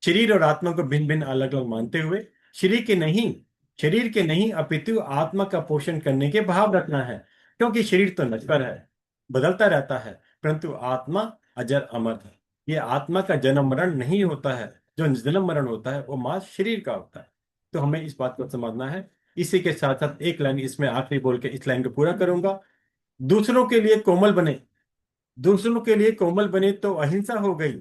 शरीर और आत्मा को भिन्न भिन्न अलग अलग मानते हुए शरीर के नहीं अपितु आत्मा का पोषण करने के भाव रखना है, क्योंकि शरीर तो नश्वर है, बदलता रहता है, परंतु आत्मा अजर अमर है। ये आत्मा का जन्म मरण नहीं होता है, जो जन्म मरण होता है वो मां शरीर का होता है। तो हमें इस बात को समझना है। इसी के साथ साथ एक लाइन इसमें आखिरी बोल के इस लाइन को पूरा करूंगा। दूसरों के लिए कोमल बने, दूसरों के लिए कोमल बने तो अहिंसा हो गई,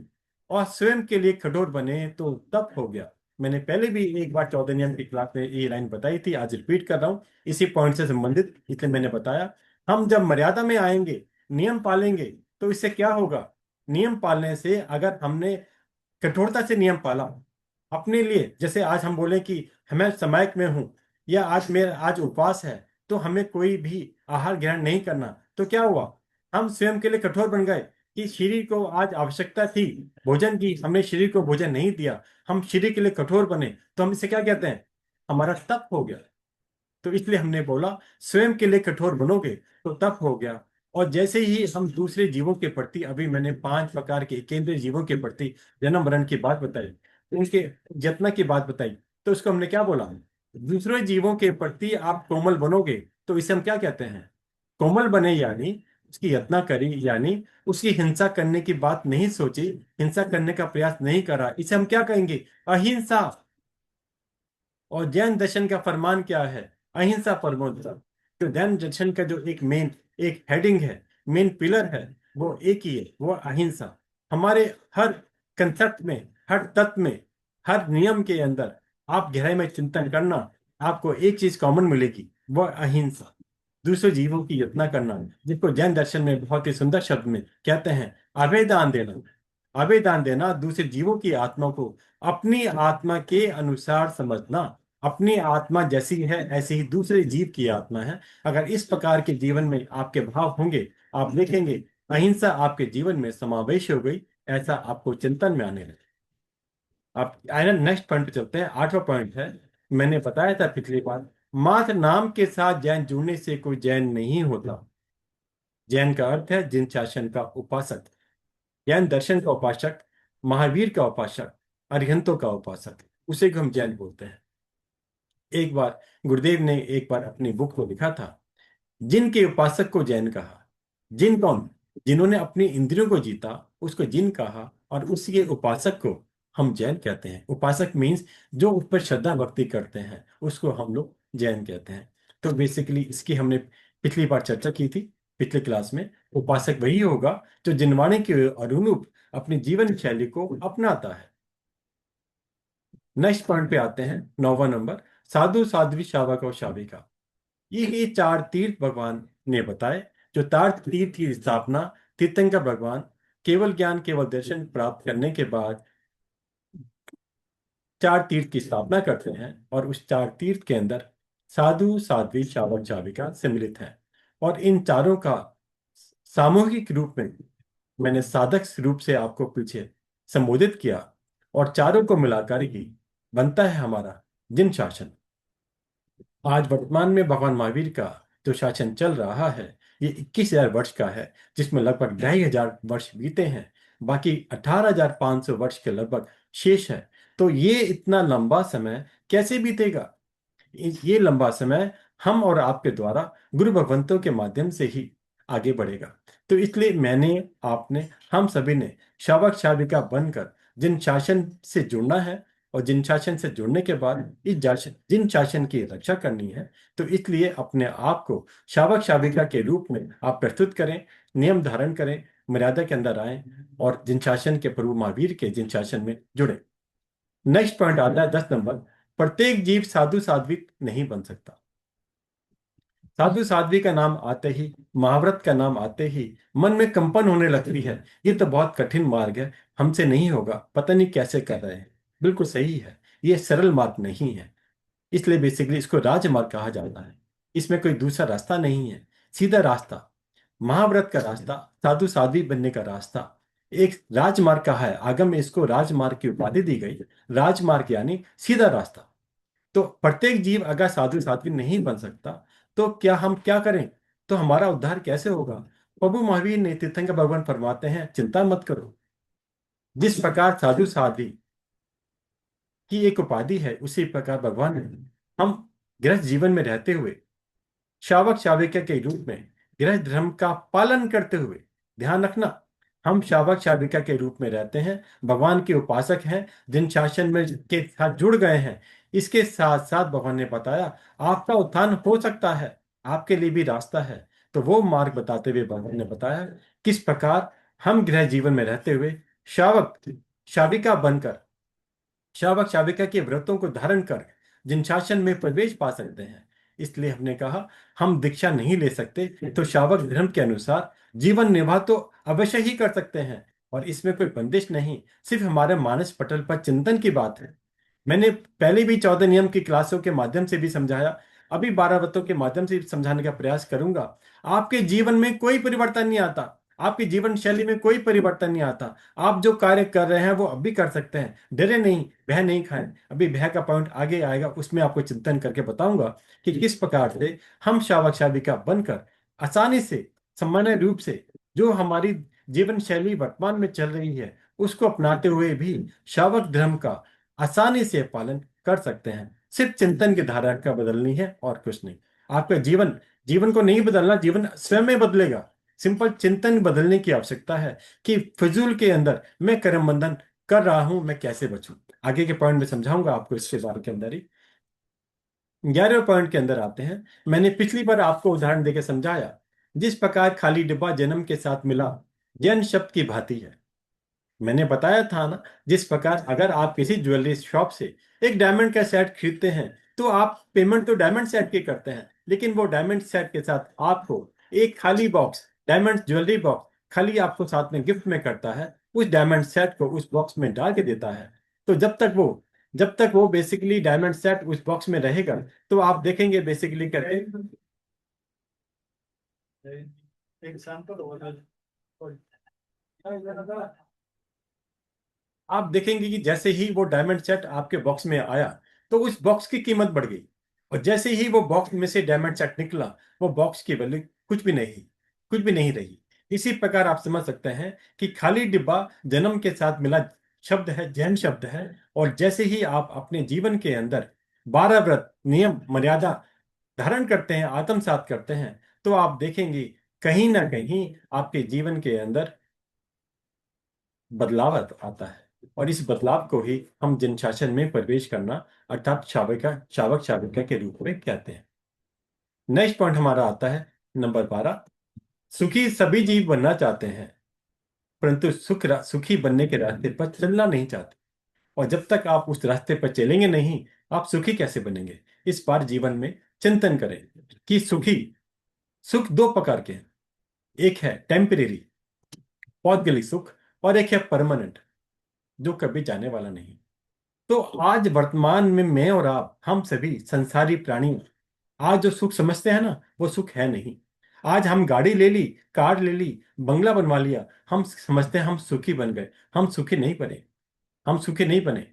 और स्वयं के लिए कठोर बने तो तप हो गया। मैंने पहले भी एक बार 14 नियम की क्लास में ये लाइन बताई थी, आज रिपीट कर रहा हूं, इसी पॉइंट से संबंधित, इसलिए मैंने बताया। हम जब मर्यादा में आएंगे, नियम पालेंगे, तो इससे क्या होगा? नियम पालने से, अगर हमने कठोरता से नियम पाला अपने लिए, जैसे आज हम बोले कि हमें समायक में हूं, या आज उपवास है, तो हमें कोई भी आहार ग्रहण नहीं करना, तो क्या हुआ? हम स्वयं के लिए कठोर बन गए कि शरीर को आज आवश्यकता थी भोजन की, हमने शरीर को भोजन नहीं दिया, हम शरीर के लिए कठोर बने, तो हम इसे क्या कहते हैं? हमारा तप हो गया। तो इसलिए हमने बोला स्वयं के लिए कठोर बनोगे तो तप हो गया। और जैसे ही हम दूसरे जीवों के प्रति, अभी मैंने 5 प्रकार के केंद्रीय जीवों के प्रति जन्म मरण की बात बताई, उनके यत्न की बात बताई, तो उसको हमने क्या बोला? दूसरे जीवों के प्रति आप कोमल बनोगे, तो इसे हम क्या कहते हैं? कोमल बने यानी उसकी यातना करी, यानी उसकी हिंसा करने की बात नहीं सोची, हिंसा करने का प्रयास नहीं करा, इसे हम क्या कहेंगे? अहिंसा। और जैन दर्शन का फरमान क्या है? अहिंसा परमो धर्म। तो जैन दर्शन का जो एक हेडिंग है, मेन पिलर है, वो एक ही है, वो अहिंसा। हमारे हर कंसेप्ट में, हर तत्व में, हर नियम के अंदर आप गहराई में चिंतन करना, आपको एक चीज कॉमन मिलेगी, वह अहिंसा। दूसरे जीवों की यातना करना, जिसको जैन दर्शन में बहुत ही सुंदर शब्द में कहते हैं अभेदान देना। अभेदान देना, दूसरे जीवों की आत्मा को अपनी आत्मा के अनुसार समझना। अपनी आत्मा जैसी है ऐसी ही दूसरे जीव की आत्मा है। अगर इस प्रकार के जीवन में आपके भाव होंगे, आप देखेंगे अहिंसा आपके जीवन में समावेश हो गई, ऐसा आपको चिंतन में आने लगे। आप आइए नेक्स्ट पॉइंट पे चलते हैं। 8वां पॉइंट है, मैंने बताया था पिछली बार, मात्र नाम के साथ जैन जुड़ने से कोई जैन नहीं होता। जैन का अर्थ है जिन शासन का उपासक। जैन दर्शन का उपासक, महावीर का उपासक, अरिहंतों का उपासक, उसे को हम जैन बोलते हैं। एक बार गुरुदेव ने एक बार अपनी बुक को लिखा था, जिन के उपासक को जैन कहा। जिन कौन? जिन्होंने अपनी इंद्रियों को जीता, उसको जिन कहा, और उसी के उपासक को हम जैन कहते हैं। उपासक मीन्स जो उस पर श्रद्धा भक्ति करते हैं, उसको हम लोग जैन कहते हैं। तो बेसिकली इसकी हमने पिछली बार चर्चा की थी, पिछले क्लास में। उपासक वही होगा जो जिनवाणी के अनुरूप अपनी जीवन शैली को अपनाता है। नेक्स्ट पॉइंट पे आते हैं, 9वां नंबर, साधु साध्वी शावक और शाविका। ये 4 तीर्थ भगवान ने बताए। जो 4 तीर्थ की स्थापना तीर्थंकर भगवान केवल ज्ञान केवल दर्शन प्राप्त करने के बाद 4 तीर्थ की स्थापना करते हैं, और उस 4 तीर्थ के अंदर साधु साध्वी शावक शाविका सम्मिलित हैं। और इन चारों का सामूहिक रूप में मैंने साधक रूप से आपको पीछे संबोधित किया, और चारों को मिलाकर ही बनता है हमारा जिन शासन। आज वर्तमान में भगवान महावीर का जो शासन चल रहा है, ये 21,000 वर्ष का है, जिसमें लगभग 2,500 वर्ष बीते हैं, बाकी 18,500 वर्ष के लगभग शेष है। तो ये इतना लंबा समय कैसे बीतेगा? ये लंबा समय हम और आपके द्वारा गुरु भगवंतों के माध्यम से ही आगे बढ़ेगा। तो इसलिए मैंने, आपने, हम सभी ने शावक शाविका बनकर जिन शासन से जुड़ना है, और जिन शासन से जुड़ने के बाद जिन शासन की रक्षा करनी है। तो इसलिए अपने आप को शावक शाविका के रूप में आप प्रस्तुत करें, नियम धारण करें, मर्यादा के अंदर आए, और जिन शासन के प्रभु महावीर के जिन शासन में जुड़े। नेक्स्ट पॉइंट आता है 10 नंबर, प्रत्येक जीव साधु साध्वी नहीं बन सकता। साधु साध्वी का नाम आते ही, महाव्रत का नाम आते ही मन में कंपन होने लगती है, ये तो बहुत कठिन मार्ग है, हमसे नहीं होगा, पता नहीं कैसे कर रहे हैं। बिल्कुल सही है, ये सरल मार्ग नहीं है, इसलिए बेसिकली इसको राजमार्ग कहा जाता है। इसमें कोई दूसरा रास्ता नहीं है, सीधा रास्ता, महाव्रत का रास्ता, साधु साध्वी बनने का रास्ता एक राजमार्ग कहा है। आगम में इसको राजमार्ग की उपाधि दी गई। राजमार्ग यानी सीधा रास्ता। तो प्रत्येक जीव अगर साधु साध्वी नहीं बन सकता तो क्या हम क्या करें? तो हमारा उद्धार कैसे होगा? प्रभु महावीर ने तीर्थंकर भगवान फरमाते हैं, चिंता मत करो। जिस प्रकार साधु साध्वी की एक उपाधि है, उसी प्रकार भगवान ने हम गृहस्थ जीवन में रहते हुए श्रावक श्राविका के रूप में गृहस्थ धर्म का पालन करते हुए, ध्यान रखना, हम श्रावक श्राविका के रूप में रहते हैं, भगवान के उपासक हैं, जिन शासन में के साथ जुड़ गए हैं। इसके साथ साथ भगवान ने बताया आपका उत्थान हो सकता है, आपके लिए भी रास्ता है। तो वो मार्ग बताते हुए भगवान ने बताया किस प्रकार हम गृह जीवन में रहते हुए श्रावक श्राविका बनकर, श्रावक श्राविका के व्रतों को धारण कर जिन शासन में प्रवेश पा सकते हैं। इसलिए हमने कहा हम दीक्षा नहीं ले सकते तो श्रावक धर्म के अनुसार जीवन निर्वाह तो अवश्य ही कर सकते हैं, और इसमें कोई बंदिश नहीं, सिर्फ हमारे मानस पटल पर चिंतन की बात है। मैंने पहले भी 14 नियम की क्लासों के माध्यम से भी समझाया, अभी 12 व्रतों के माध्यम से भी समझाने का प्रयास करूंगा। आपके जीवन में कोई परिवर्तन नहीं आता, आपकी जीवन शैली में कोई परिवर्तन नहीं आता। आप जो कार्य कर रहे हैं वो अब भी कर सकते हैं, डरे नहीं, भय नहीं खाएं। अभी भय का पॉइंट आगे आएगा, उसमें आपको चिंतन करके बताऊंगा कि किस प्रकार से हम श्रावक श्राविका बनकर आसानी से, सामान्य रूप से जो हमारी जीवन शैली वर्तमान में चल रही है उसको अपनाते हुए भी श्रावक धर्म का आसानी से पालन कर सकते हैं। सिर्फ चिंतन की धारा का बदलनी है और कुछ नहीं। आपका जीवन, जीवन को नहीं बदलना, जीवन स्वयं में बदलेगा। सिंपल चिंतन बदलने की आवश्यकता है कि फिजूल के अंदर मैं कर्म बंधन कर रहा हूं, मैं कैसे बचूं। आगे के पॉइंट में समझाऊंगा आपको, इसके बारे के अंदर ही 11वें पॉइंट के अंदर आते हैं। मैंने पिछली बार आपको उदाहरण देकर समझाया, जिस प्रकार खाली डिब्बा जन्म के साथ मिला जैन शब्द की भांति है। मैंने बताया था ना, जिस प्रकार अगर आप किसी ज्वेलरी शॉप से एक डायमंड का सेट खरीदते हैं तो आप पेमेंट तो डायमंड सेट की करते हैं, लेकिन वो डायमंड सेट के साथ आपको एक खाली बॉक्स, डायमंड ज्वेलरी बॉक्स खाली आपको साथ में गिफ्ट में करता है, उस डायमंड सेट को उस बॉक्स में डाल के देता है। तो जब तक वो बेसिकली डायमंड सेट उस बॉक्स में रहेगा तो आप देखेंगे बेसिकली करके एग्जाम्पल आप देखेंगे कि जैसे ही वो डायमंड सेट आपके बॉक्स में आया तो उस बॉक्स की कीमत बढ़ गई, और जैसे ही वो बॉक्स में से डायमंड सेट निकला वो बॉक्स की वैल्यू कुछ भी नहीं रही। इसी प्रकार आप समझ सकते हैं कि खाली डिब्बा जन्म के साथ मिला शब्द है, जैन शब्द है। और जैसे ही आप अपने जीवन के अंदर 12 व्रत नियम मर्यादा धारण करते हैं, आत्मसात करते हैं, तो आप देखेंगे कहीं ना कहीं आपके जीवन के अंदर बदलाव आता है। और इस बदलाव को ही हम जन शासन में प्रवेश करना अर्थात शावक शाविका के रूप में कहते हैं। नेक्स्ट पॉइंट हमारा आता है नंबर 12। सुखी सभी जीव बनना चाहते हैं, परंतु सुखी बनने के रास्ते पर चलना नहीं चाहते। और जब तक आप उस रास्ते पर चलेंगे नहीं, आप सुखी कैसे बनेंगे? इस बार जीवन में चिंतन करें कि सुख दो प्रकार के हैं। एक है टेम्परेरी, पौद्गलिक सुख, और एक है परमानेंट, जो कभी जाने वाला नहीं। तो आज वर्तमान में मैं और आप, हम सभी संसारी प्राणी आज जो सुख समझते हैं ना, वो सुख है नहीं। आज हम गाड़ी ले ली, कार ले ली, बंगला बनवा लिया, हम समझते हैं हम सुखी बन गए। हम सुखी नहीं बने, हम सुखी नहीं बने।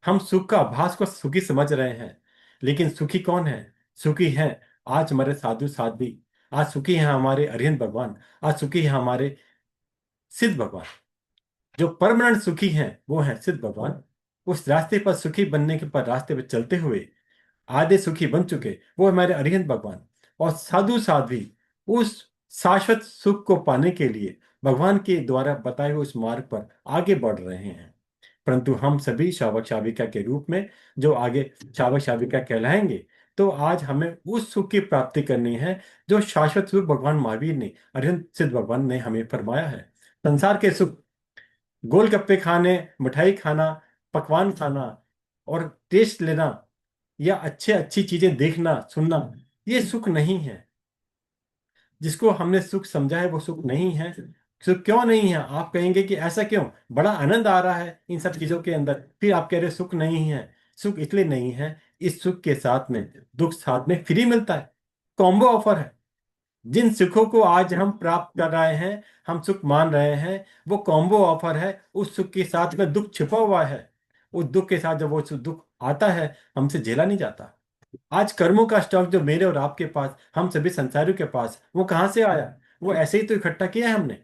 हम सुख का आभास को सुखी समझ रहे हैं, लेकिन सुखी कौन है? सुखी है आज हमारे साधु साध्वी, आज सुखी है हमारे अरिहंत भगवान, आज सुखी है हमारे सिद्ध भगवान। जो परमानेंट सुखी हैं वो है सिद्ध भगवान। उस रास्ते पर सुखी बनने के पर रास्ते पर चलते हुए आधे सुखी बन चुके वो हमारे अरिहंत भगवान। और साधु साध्वी उस शाश्वत सुख को पाने के लिए भगवान के द्वारा बताए हुए उस मार्ग पर आगे बढ़ रहे हैं। परंतु हम सभी शावक शाविका के रूप में जो आगे शावक शाविका कहलाएंगे, तो आज हमें उस सुख की प्राप्ति करनी है जो शाश्वत सुख भगवान महावीर ने, अरिहंत सिद्ध भगवान ने हमें फरमाया है। संसार के सुख, गोलगप्पे खाने, मिठाई खाना, पकवान खाना और टेस्ट लेना, या अच्छे अच्छी चीजें देखना सुनना, ये सुख नहीं है। जिसको हमने सुख समझा है वो सुख नहीं है। सुख क्यों नहीं है? आप कहेंगे कि ऐसा क्यों, बड़ा आनंद आ रहा है इन सब चीजों के अंदर, फिर आप कह रहे सुख नहीं है। सुख इसलिए नहीं है, इस सुख के साथ में दुख साथ में फ्री मिलता है, कॉम्बो ऑफर है। जिन सुखों को आज हम प्राप्त कर रहे हैं, हम सुख मान रहे हैं, वो कॉम्बो ऑफर है। उस सुख के साथ में दुख छिपा हुआ है। उस दुख के साथ जब वो दुख आता है, हमसे झेला नहीं जाता। आज कर्मों का स्टॉक जो मेरे और आपके पास, हम सभी संसारियों के पास, वो कहाँ से आया? वो ऐसे ही तो इकट्ठा किया है हमने।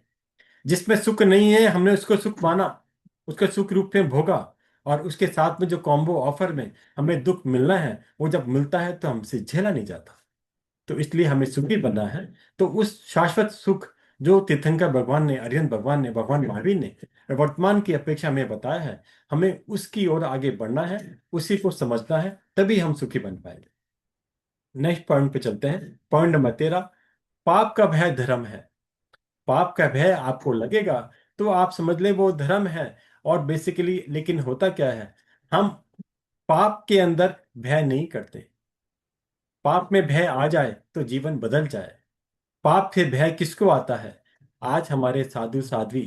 जिसमें सुख नहीं है, हमने उसको सुख माना, उसको सुख रूप में भोगा, और उसके साथ में जो कॉम्बो ऑफर में हमें दुख मिलना है, वो जब मिलता है तो हमसे झेला नहीं जाता। तो इसलिए हमें सुखी बनना है। तो उस शाश्वत सुख जो तीर्थंकर भगवान ने, अरिहंत भगवान ने, भगवान महावीर ने वर्तमान की अपेक्षा में बताया है, हमें उसकी ओर आगे बढ़ना है, उसी को समझना है, तभी हम सुखी बन पाएंगे। नेक्स्ट पॉइंट पे चलते हैं। पॉइंट नंबर 13, पाप का भय धर्म है। पाप का भय आपको लगेगा तो आप समझ ले वो धर्म है। और बेसिकली लेकिन होता क्या है, हम पाप के अंदर भय नहीं करते। पाप में भय आ जाए तो जीवन बदल जाए। पाप से भय किसको आता है? आज हमारे साधु साध्वी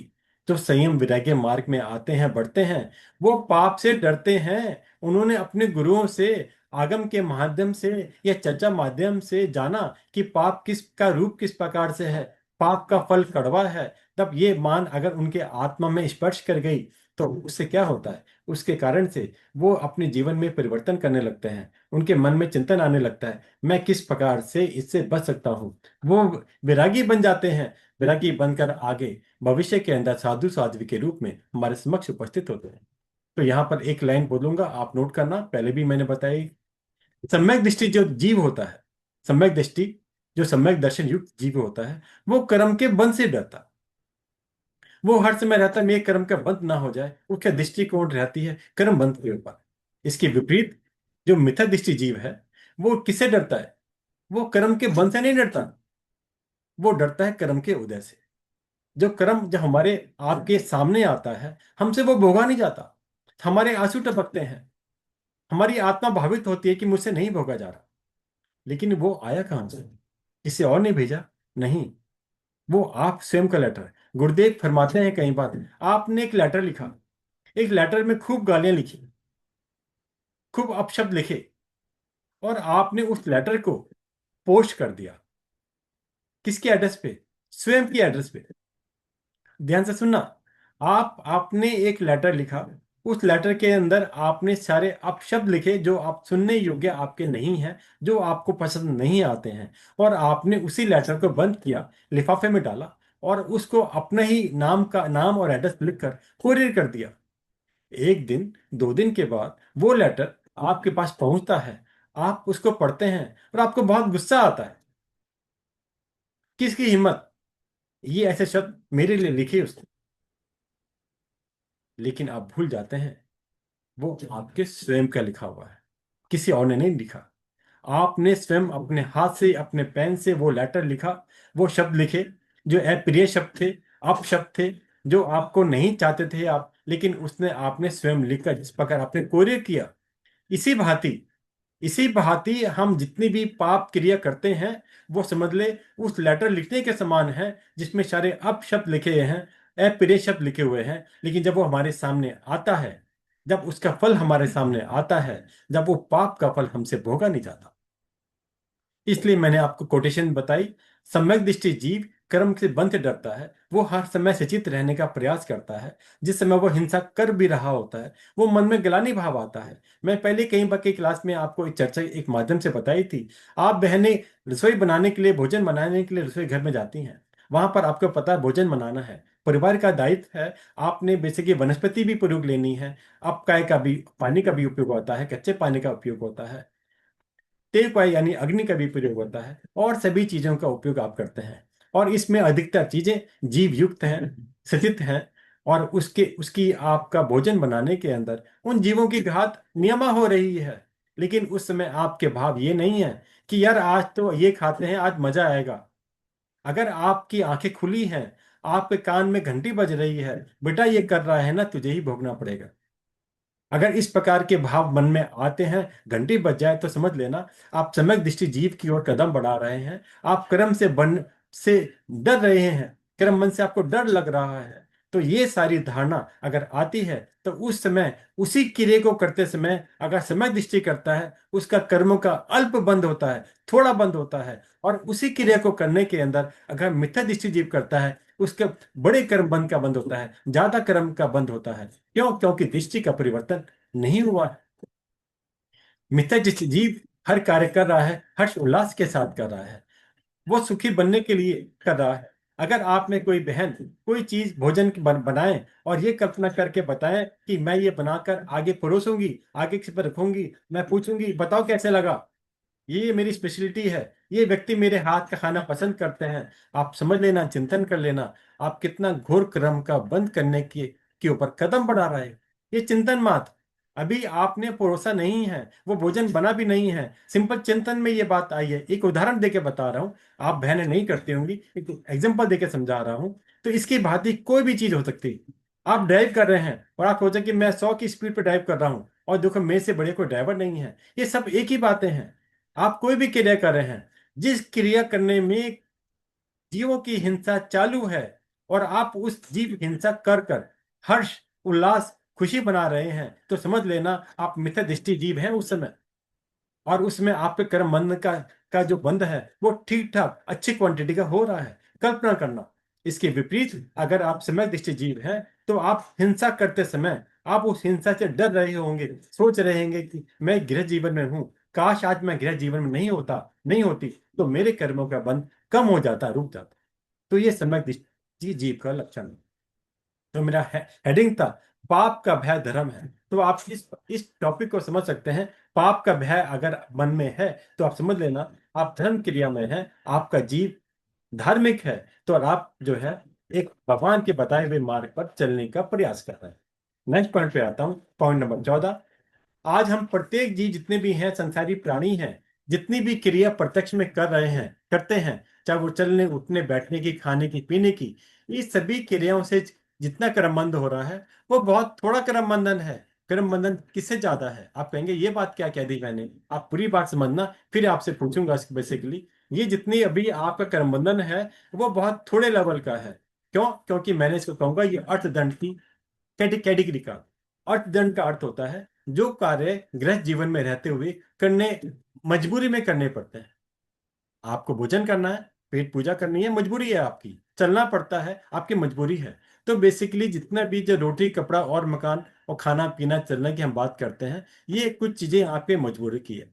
जो संयम वैराग्य मार्ग में आते हैं, बढ़ते हैं, वो पाप से डरते हैं। उन्होंने अपने गुरुओं से, आगम के माध्यम से या चर्चा माध्यम से जाना कि पाप किस का रूप किस प्रकार से है, पाप का फल कड़वा है। तब ये मान अगर उनके आत्मा में स्पर्श कर गई तो उससे क्या होता है? उसके कारण से वो अपने जीवन में परिवर्तन करने लगते हैं। उनके मन में चिंतन आने लगता है, मैं किस प्रकार से इससे बच सकता हूँ। वो वैरागी बन जाते हैं। वैरागी बनकर आगे भविष्य के अंदर साधु साध्वी के रूप में हमारे समक्ष उपस्थित होते हैं। तो यहाँ पर एक लाइन बोलूंगा, आप नोट करना, पहले भी मैंने बताई। सम्यक दृष्टि जो जीव होता है, सम्यक दृष्टि जो सम्यक दर्शन युक्त जीव होता है, वो कर्म के बंध से डरता। वो हर समय रहता है मेरे कर्म का बंध ना हो जाए, उसका दृष्टिकोण रहती है कर्म बंध के ऊपर। इसके विपरीत जो मिथ्या दृष्टि जीव है, वो किससे डरता है? वो कर्म के बंध से नहीं डरता, वो डरता है कर्म के उदय से। जो कर्म जब हमारे आपके सामने आता है, हमसे वो भोगा नहीं जाता। हमारे आंसू टपकते हैं, हमारी आत्मा भावित होती है कि मुझसे नहीं भोगा जा रहा। लेकिन वो आया कहां से? किसी और ने भेजा? नहीं, वो आप स्वयं का लेटर है। गुरुदेव फरमाते हैं कई बार, आपने एक लेटर लिखा, एक लेटर में खूब गालियां लिखी, खूब अपशब्द लिखे, और आपने उस लेटर को पोस्ट कर दिया। किसके एड्रेस पे? स्वयं की एड्रेस पे। ध्यान से सुनना। आपने एक लेटर लिखा, उस लेटर के अंदर आपने सारे अपशब्द लिखे जो आप सुनने योग्य आपके नहीं हैं, जो आपको पसंद नहीं आते हैं, और आपने उसी लेटर को बंद किया, लिफाफे में डाला, और उसको अपने ही नाम और एड्रेस लिखकर कुरियर कर दिया। एक दिन 2 दिन के बाद वो लेटर आपके पास पहुंचता है। आप उसको पढ़ते हैं और आपको बहुत गुस्सा आता है। किसकी हिम्मत ये ऐसे शब्द मेरे लिए लिखे उसने? लेकिन आप भूल जाते हैं वो आपके स्वयं का लिखा हुआ है, किसी और ने नहीं लिखा। आपने स्वयं अपने हाथ से, अपने पेन से वो लेटर लिखा, वो शब्द लिखे जो अप्रिय शब्द थे, अपशब्द थे, जो आपको नहीं चाहते थे आप, लेकिन उसने आपने स्वयं लिखा, जिस प्रकार आपने कोरियर किया। इसी भांति, इसी भांति हम जितनी भी पाप क्रिया करते हैं, वो समझ ले उस लेटर लिखने के समान है, जिसमें सारे अपशब्द लिखे हुए हैं, अप्रिय शब्द लिखे हुए हैं। लेकिन जब वो हमारे सामने आता है, जब उसका फल हमारे सामने आता है, जब वो पाप का फल हमसे भोगा नहीं जाता। इसलिए मैंने आपको कोटेशन बताई। सम्यक दृष्टि जीव कर्म से बंध डरता है, वो हर समय सचेत रहने का प्रयास करता है। जिस समय वो हिंसा कर भी रहा होता है, वो मन में ग्लानि भाव आता है। मैं पहले कई बार की क्लास में आपको एक चर्चा एक माध्यम से बताई थी। आप बहनें रसोई बनाने के लिए, भोजन बनाने के लिए रसोई घर में जाती हैं। वहां पर आपको पता है भोजन बनाना है, परिवार का दायित्व है। आपने बेसिकली वनस्पति भी प्रयोग लेनी है, अपकाय का भी, पानी का भी उपयोग होता है, कच्चे पानी का उपयोग होता है, तेल का यानी अग्नि का भी प्रयोग होता है, और सभी चीजों का उपयोग आप करते हैं। और इसमें अधिकतर चीजें जीव युक्त हैं, सचित हैं। और उसके उसकी आपका भोजन बनाने के अंदर उन जीवों की घात नियमा हो रही है। लेकिन उस समय आपके भाव ये नहीं है कि यार आज तो ये खाते हैं, आज मजा आएगा। अगर आपकी आंखें खुली हैं, आपके कान में घंटी बज रही है, बेटा ये कर रहा है ना, तुझे ही भोगना पड़ेगा। अगर इस प्रकार के भाव मन में आते हैं, घंटी बज जाए, तो समझ लेना आप सम्यक दृष्टि जीव की ओर कदम बढ़ा रहे हैं। आप कर्म से डर रहे हैं, कर्म मन से आपको डर लग रहा है। तो ये सारी धारणा अगर आती है, तो उस समय उसी क्रिया को करते समय अगर सम्यक दृष्टि करता है, उसका कर्मों का अल्प बंद होता है, थोड़ा बंद होता है। और उसी क्रिया को करने के अंदर अगर मिथ्या दृष्टि जीव करता है, उसके बड़े कर्म बंद का बंद होता है, ज्यादा कर्म का बंद होता है। क्यों? क्योंकि दृष्टि का परिवर्तन नहीं हुआ है। मित्र जिस जीव हर कार्य कर रहा है, हर्ष उल्लास के साथ कर रहा है, वो सुखी बनने के लिए कर रहा है। अगर आप में कोई बहन कोई चीज भोजन की बनाए और ये कल्पना करके बताए कि मैं ये बनाकर आगे परोसूंगी, आगे किसी पर रखूंगी, मैं पूछूंगी बताओ कैसे लगा, ये मेरी स्पेशलिटी है, ये व्यक्ति मेरे हाथ का खाना पसंद करते हैं, आप समझ लेना, चिंतन कर लेना, आप कितना घोर क्रम का बंद करने के ऊपर कदम बढ़ा रहे हैं। ये चिंतन मात्र, अभी आपने परोसा नहीं है, वो भोजन बना भी नहीं है, सिंपल चिंतन में ये बात आई है। एक उदाहरण देके बता रहा हूँ, आप बहनें नहीं करती होंगी, एक एग्जाम्पल देके समझा रहा हूँ। तो इसकी भांति कोई भी चीज हो सकती। आप ड्राइव कर रहे हैं और आप सोचे कि मैं 100 की स्पीड पर ड्राइव कर रहा हूँ और देखो मेरे से बड़े कोई ड्राइवर नहीं है, ये सब एक ही बातें हैं। आप कोई भी क्रिया कर रहे हैं, जिस क्रिया करने में जीवों की हिंसा चालू है और आप उस जीव हिंसा कर कर हर्ष उल्लास खुशी बना रहे हैं, तो समझ लेना आप मिथ्या दृष्टि जीव हैं उस समय। और उसमें आपके कर्म बंध का जो बंध है वो ठीक ठाक अच्छी क्वांटिटी का हो रहा है। कल्पना करना, इसके विपरीत अगर आप समय दृष्टि जीव हैं, तो आप हिंसा करते समय आप उस हिंसा से डर रहे होंगे, सोच रहे होंगे कि मैं गृह जीवन में हूं, काश आज मैं गृह जीवन में नहीं होती, तो मेरे कर्मों का बंध कम हो जाता, रुक जाता। तो ये समय दृष्टि जीव का लक्षण है। तो मेरा हेडिंग था, पाप का भय धर्म है। तो आप इस टॉपिक को समझ सकते हैं। पाप का भय अगर मन में है तो आप समझ लेना आप धर्म क्रिया में हैं, आपका जीव धार्मिक है, तो आप जो है एक भगवान के बताए हुए मार्ग पर चलने का प्रयास कर रहे हैं। नेक्स्ट पॉइंट पे आता हूँ, पॉइंट नंबर 14। आज हम प्रत्येक जीव जितने भी हैं, संसारी प्राणी हैं, जितनी भी क्रिया प्रत्यक्ष में कर रहे हैं, करते हैं, चाहे वो चलने उठने बैठने की, खाने की, पीने की, इस सभी क्रियाओं से जितना कर्म बंध हो रहा है वो बहुत थोड़ा कर्म बंधन है। कर्म बंधन किससे ज्यादा है? आप कहेंगे ये बात क्या कह दी मैंने, आप पूरी बात समझना, फिर आपसे पूछूंगा बेसिकली। ये जितनी अभी आपका कर्म बंधन है वो बहुत थोड़े लेवल का है। क्यों? क्योंकि मैंने इसको कहूंगा ये अर्थदंड की कैटेगरी का। अर्थदंड का अर्थ होता है जो कार्य गृह जीवन में रहते हुए करने, मजबूरी में करने पड़ते हैं। आपको भोजन करना है, पेट पूजा करनी है, मजबूरी है आपकी, चलना पड़ता है, आपकी मजबूरी है। तो बेसिकली जितना भी जो रोटी कपड़ा और मकान और खाना पीना चलने की हम बात करते हैं, ये कुछ चीजें आपके मजबूरी की है।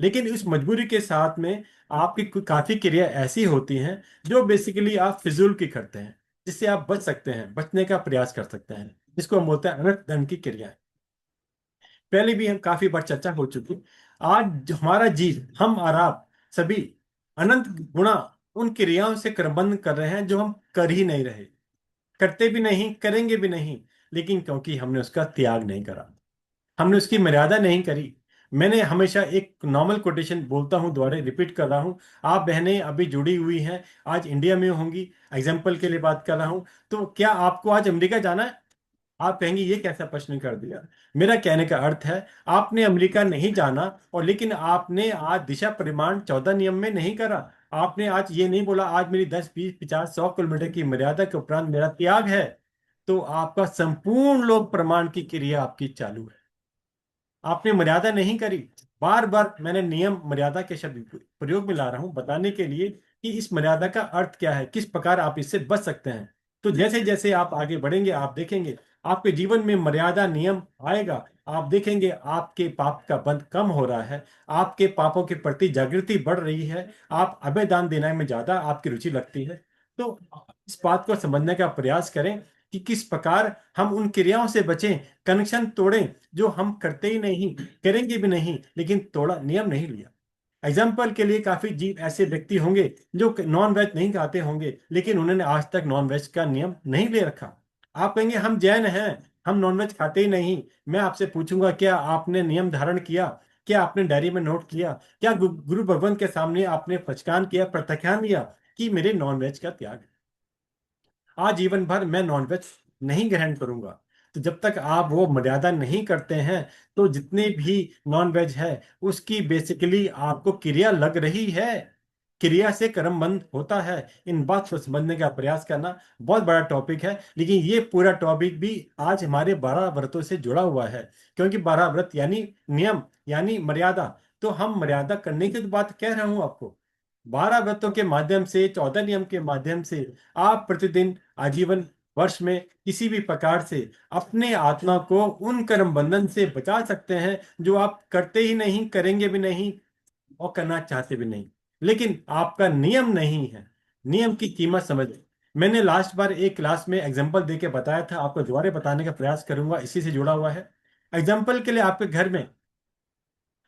लेकिन इस मजबूरी के साथ में आपकी काफी क्रिया ऐसी होती हैं जो बेसिकली आप फिजूल की करते हैं, जिससे आप बच सकते हैं, बचने का प्रयास कर सकते हैं, जिसको हम बोलते हैं अनर्थ दंड की क्रिया। पहले भी हम काफी बार चर्चा हो चुकी। आज हमारा जीव, हम और आप सभी अनंत गुणा उन क्रियाओं से क्रमबद्ध कर रहे हैं जो हम कर ही नहीं रहे, करते भी नहीं, करेंगे भी नहीं। लेकिन क्योंकि हमने उसका त्याग नहीं करा, हमने उसकी मर्यादा नहीं करी। मैंने हमेशा एक नॉर्मल कोटेशन बोलता हूं, दोबारा रिपीट कर रहा हूं। आप बहनें अभी जुड़ी हुई हैं, आज इंडिया में होंगी, एग्जाम्पल के लिए बात कर रहा हूं। तो क्या आपको आज अमेरिका जाना है? आप कहेंगे ये कैसा प्रश्न कर दिया। मेरा कहने का अर्थ है, आपने अमेरिका नहीं जाना, और लेकिन आपने आज दिशा परिमाण 14 नियम में नहीं करा। आपने आज ये नहीं बोला आज मेरी 10 20 50 100 किलोमीटर की मर्यादा के उपरांत मेरा त्याग है। तो आपका संपूर्ण लोक प्रमाण की क्रिया आपकी चालू है, आपने मर्यादा नहीं करी। बार बार मैंने नियम मर्यादा के शब्द प्रयोग में ला रहा हूं बताने के लिए कि इस मर्यादा का अर्थ क्या है, किस प्रकार आप इससे बच सकते हैं। तो जैसे जैसे आप आगे बढ़ेंगे आप देखेंगे आपके जीवन में मर्यादा नियम आएगा, आप देखेंगे आपके पाप का बंध कम हो रहा है, आपके पापों के प्रति जागृति बढ़ रही है, आप अभय दान देने में ज्यादा आपकी रुचि लगती है। तो इस बात को समझने का प्रयास करें कि किस प्रकार हम उन क्रियाओं से बचें, कनेक्शन तोड़ें जो हम करते ही नहीं, करेंगे भी नहीं, लेकिन तोड़ा, नियम नहीं लिया। एग्जाम्पल के लिए काफी जीव ऐसे व्यक्ति होंगे जो नॉन वेज नहीं खाते होंगे, लेकिन उन्होंने आज तक नॉन वेज का नियम नहीं ले रखा। आप कहेंगे हम जैन हैं, हम नॉन वेज खाते ही नहीं। मैं आपसे पूछूंगा क्या आपने नियम धारण किया? क्या आपने डायरी में नोट किया? क्या गुरु भगवान के सामने आपने पचकान किया, प्रत्याख्यान लिया कि मेरे नॉन वेज का त्याग है, आजीवन भर मैं नॉनवेज नहीं ग्रहण करूंगा? तो जब तक आप वो मर्यादा नहीं करते हैं, तो जितने भी नॉनवेज है उसकी बेसिकली आपको क्रिया लग रही है, क्रिया से कर्म बंद होता है। इन बात को समझने का प्रयास करना बहुत बड़ा टॉपिक है, लेकिन ये पूरा टॉपिक भी आज हमारे 12 व्रतों से जुड़ा हुआ है। क्योंकि 12 व्रत यानी नियम, यानी मर्यादा। तो हम मर्यादा करने की तो बात कह रहा हूं आपको। 12 व्रतों के माध्यम से, 14 नियम के माध्यम से आप प्रतिदिन आजीवन वर्ष में किसी भी प्रकार से अपने आत्मा को उन कर्म बंधन से बचा सकते हैं जो आप करते ही नहीं, करेंगे भी नहीं और करना चाहते भी नहीं। लेकिन आपका नियम नहीं है। नियम की कीमत समझ। मैंने लास्ट बार एक क्लास में एग्जांपल देके बताया था, आपको दोबारा बताने का प्रयास करूंगा, इसी से जुड़ा हुआ है। एग्जांपल के लिए आपके घर में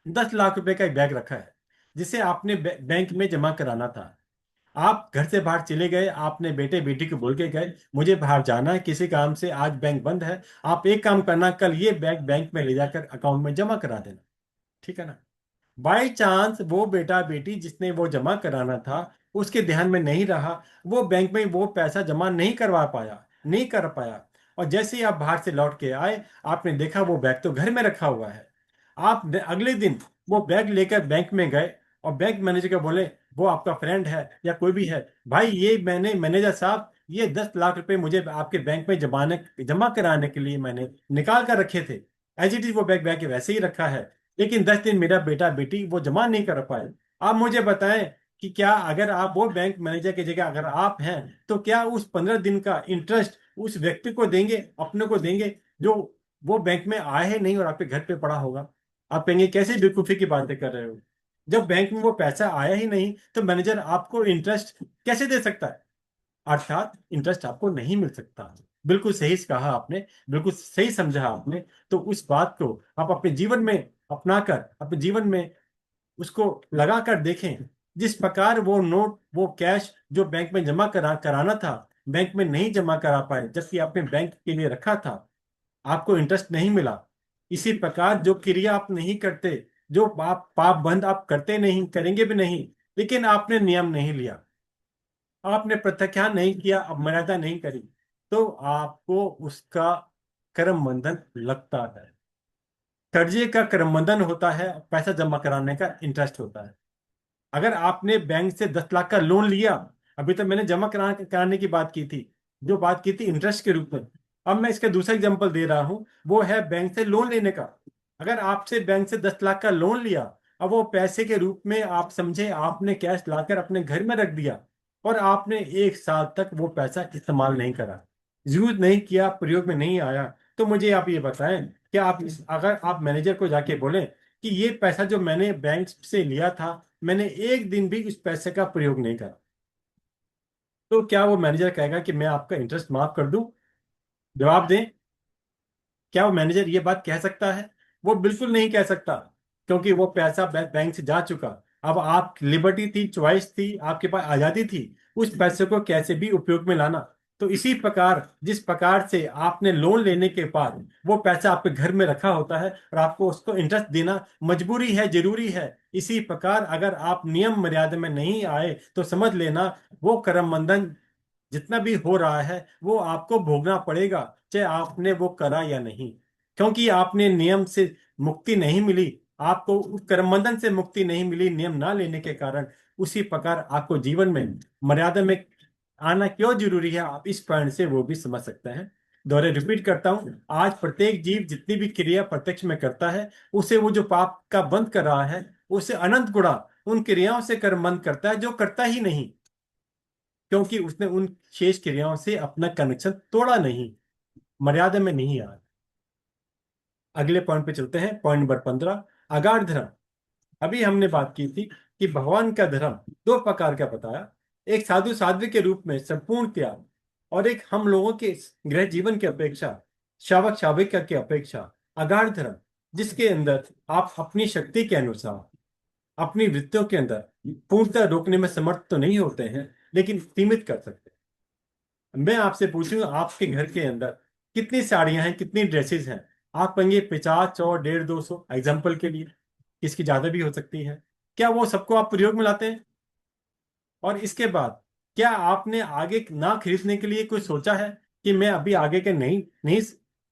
10 लाख रुपए का एक बैग रखा है जिसे आपने बैंक में जमा कराना था। आप घर से बाहर चले गए, आपने बेटे बेटी को बोल के गए मुझे बाहर जाना है किसी काम से, आज बैंक बंद है, आप एक काम करना, कल ये बैग बैंक में ले जाकर अकाउंट में जमा करा देना। ठीक है ना? बाई चांस वो बेटा बेटी जिसने वो जमा कराना था उसके ध्यान में नहीं रहा, वो बैंक में वो पैसा जमा नहीं करवा पाया, नहीं कर पाया। और जैसे ही आप बाहर से लौट के आए, आपने देखा वो बैग तो घर में रखा हुआ है। आप अगले दिन वो बैग लेकर बैंक में गए और बैंक मैनेजर को बोले, वो आपका फ्रेंड है या कोई भी है, भाई ये मैंने मैनेजर साहब ये 10 लाख रुपए मुझे आपके बैंक में जमा कराने के लिए मैंने निकाल कर रखे थे। एज इट इज वो बैग बैग वैसे ही रखा है, लेकिन 10 दिन मेरा बेटा बेटी वो जमा नहीं कर पाए। आप मुझे बताएं कि क्या अगर आप वो बैंक मैनेजर की जगह अगर आप हैं तो क्या उस 15 दिन का इंटरेस्ट उस व्यक्ति को देंगे, अपने को देंगे, जो वो बैंक में आया है नहीं और आपके घर पे पड़ा होगा? आप कहेंगे कैसे बेवकूफी की बातें कर रहे हो, जब बैंक में वो पैसा आया ही नहीं तो मैनेजर आपको इंटरेस्ट कैसे दे सकता है? अर्थात इंटरेस्ट आपको नहीं मिल सकता। बिल्कुल सही कहा आपने, बिल्कुल सही समझा आपने। तो उस बात को आप अपने जीवन में अपनाकर, अपने जीवन में उसको लगा कर देखें। जिस प्रकार वो नोट, वो कैश जो बैंक में जमा कराना था, बैंक में नहीं जमा करा पाए जबकि आपने बैंक के लिए रखा था, आपको इंटरेस्ट नहीं मिला। इसी प्रकार जो क्रिया आप नहीं करते, जो आप पाप बंद आप करते नहीं, करेंगे भी नहीं, लेकिन आपने नियम नहीं लिया, आपने प्रत्याख्यान नहीं किया, अवमर्यादा नहीं करी, तो आपको उसका कर्म बंधन लगता है। कर्जे का कर्म बंधन होता है, पैसा जमा कराने का इंटरेस्ट होता है। अगर आपने बैंक से 10 लाख का लोन लिया, अभी तो मैंने जमा कराने की बात की थी, जो बात की थी इंटरेस्ट के रूप में। अब मैं इसका दूसरा एग्जांपल दे रहा हूं, वो है बैंक से लोन लेने का। अगर आपसे बैंक से 10 लाख का लोन लिया, अब वो पैसे के रूप में आप समझे आपने कैश लाकर अपने घर में रख दिया और आपने 1 साल तक वो पैसा इस्तेमाल नहीं करा, यूज नहीं किया, प्रयोग में नहीं आया, तो मुझे आप ये बताएं, क्या आप अगर आप मैनेजर को जाके बोलें कि ये पैसा जो मैंने बैंक से लिया था, मैंने एक दिन भी इस पैसे का प्रयोग नहीं करा, तो क्या वो मैनेजर कहेगा कि मैं आपका इंटरेस्ट माफ कर दूं? जवाब दें। क्या वो मैनेजर ये बात कह सकता है? वो बिल्कुल नहीं कह सकता, क्योंकि वो पैसा बैंक से जा चुका। अब आप लिबर्टी थी, चॉइस थी, आपके पास आजादी थी उस पैसे को कैसे भी उपयोग में लाना। तो इसी प्रकार जिस प्रकार से आपने लोन लेने के बाद वो पैसा आपके घर में रखा होता है और आपको उसको इंटरेस्ट देना मजबूरी है, जरूरी है, इसी प्रकार अगर आप नियम मर्यादा में नहीं आए तो समझ लेना वो कर्म बंधन जितना भी हो रहा है वो आपको भोगना पड़ेगा, चाहे आपने वो करा या नहीं। क्योंकि आपने नियम से मुक्ति नहीं मिली, आपको उस कर्मबंधन से मुक्ति नहीं मिली नियम ना लेने के कारण। उसी प्रकार आपको जीवन में मर्यादा में आना क्यों जरूरी है, आप इस पॉइंट से वो भी समझ सकते हैं। दोहरे रिपीट करता हूं, आज प्रत्येक जीव जितनी भी क्रिया प्रत्यक्ष में करता है, उसे वो जो पाप का बंध कर रहा है, उसे अनंत गुणा उन क्रियाओं से कर्म बंध करता है जो करता ही नहीं, क्योंकि उसने उन शेष क्रियाओं से अपना कनेक्शन तोड़ा नहीं, मर्यादा में नहीं आया। अगले पॉइंट पे चलते हैं, पॉइंट नंबर 15, अगाध धर्म। अभी हमने बात की थी कि भगवान का धर्म 2 प्रकार का बताया, एक साधु साध्वी के रूप में संपूर्ण त्याग, और एक हम लोगों के गृह जीवन की अपेक्षा, शावक शाविका की अपेक्षा अगाध धर्म, जिसके अंदर आप अपनी शक्ति के अनुसार अपनी वृत्तियों के अंदर पूर्णतः रोकने में समर्थ तो नहीं होते हैं, लेकिन सीमित कर सकते हैं। मैं आपसे पूछूं, आपके घर के अंदर कितनी साड़ियां हैं, कितनी ड्रेसेस हैं? आप कहेंगे 50, 100, 150, 200, एग्जाम्पल के लिए, इसकी ज्यादा भी हो सकती है। क्या वो सबको आप प्रयोग में लाते हैं? और इसके बाद क्या आपने आगे ना खरीदने के लिए कुछ सोचा है कि मैं अभी आगे के नहीं नहीं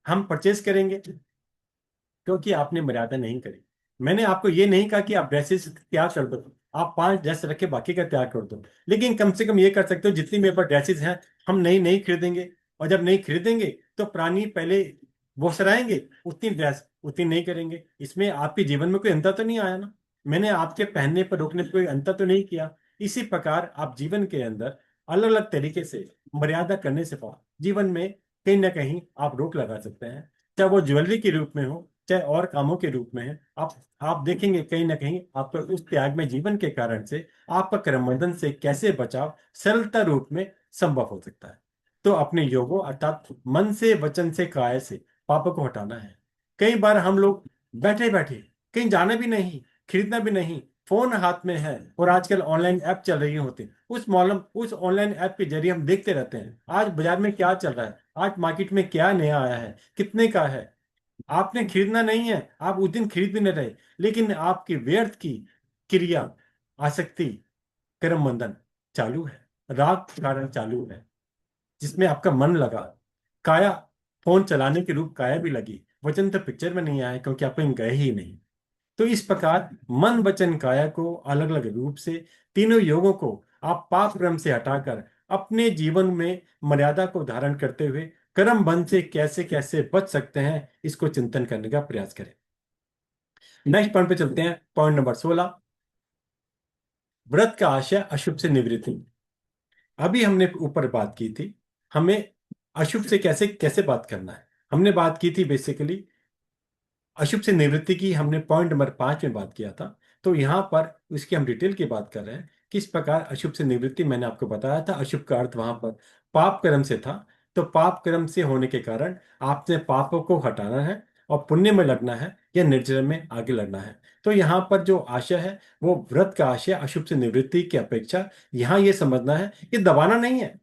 हम परचेज करेंगे? क्योंकि आपने मर्यादा नहीं करी। मैंने आपको ये नहीं कहा कि आप ड्रेसेस त्याग कर दो, आप 5 ड्रेस रखे बाकी का त्याग कर दो, लेकिन कम से कम ये कर सकते हो जितनी मेरे पास ड्रेसेस हैं हम नई नई खरीदेंगे, और जब नई खरीदेंगे तो पुरानी पहले वो सराएंगे, उतनी ड्रेस उतनी नहीं करेंगे। इसमें आपके जीवन में कोई अंतर तो नहीं आया ना? मैंने आपके पहनने पर रोकने पर कोई अंतर तो नहीं किया। इसी प्रकार आप जीवन के अंदर अलग अलग तरीके से मर्यादा करने से जीवन में कहीं ना कहीं आप रोक लगा सकते हैं, चाहे वो ज्वेलरी के रूप में हो, चाहे और कामों के रूप में है। आप देखेंगे कहीं ना कहीं आपका उस त्याग में जीवन के कारण से आपका कर्म बंधन से कैसे बचाव सरलता रूप में संभव हो सकता है। तो अपने योगों अर्थात मन से, वचन से, काया से पापों को हटाना है। कई बार हम लोग बैठे बैठे, कहीं जाना भी नहीं, खरीदना भी नहीं, फोन हाथ में है और आजकल ऑनलाइन ऐप चल रही होती है, उस ऑनलाइन ऐप के जरिए हम देखते रहते हैं आज बाजार में क्या चल रहा है, आज मार्केट में क्या नया आया है, कितने का है। आपने खरीदना नहीं है, आप उस दिन खरीद भी नहीं रहे, लेकिन आपकी व्यर्थ की क्रिया, आसक्ति, कर्म बंधन चालू है, राग कारण चालू है, जिसमें आपका मन लगा। काया, फोन चलाने के रूप काया भी लगी, वचन तो पिक्चर में नहीं आया क्योंकि आप कहीं गए ही नहीं। तो इस प्रकार मन, वचन, काया को अलग अलग रूप से, तीनों योगों को आप पाप क्रम से हटाकर अपने जीवन में मर्यादा को धारण करते हुए कर्म बंध से कैसे कैसे बच सकते हैं, इसको चिंतन करने का प्रयास करें। नेक्स्ट पॉइंट पे चलते हैं, पॉइंट नंबर 16, व्रत का आशय अशुभ से निवृत्ति। अभी हमने ऊपर बात की थी, हमें अशुभ से कैसे कैसे बात करना है। हमने बात की थी बेसिकली अशुभ से निवृत्ति की, हमने पॉइंट नंबर 5 में बात किया था। तो यहाँ पर उसकी हम डिटेल की बात कर रहे हैं, किस प्रकार अशुभ से निवृत्ति। मैंने आपको बताया था अशुभ का अर्थ वहां पर पाप कर्म से था। तो पाप कर्म से होने के कारण आपने पापों को हटाना है और पुण्य में लगना है या निर्जर में आगे लगना है। तो यहाँ पर जो आशय है वो व्रत का आशय अशुभ से निवृत्ति की अपेक्षा यहाँ ये समझना है कि दबाना नहीं है।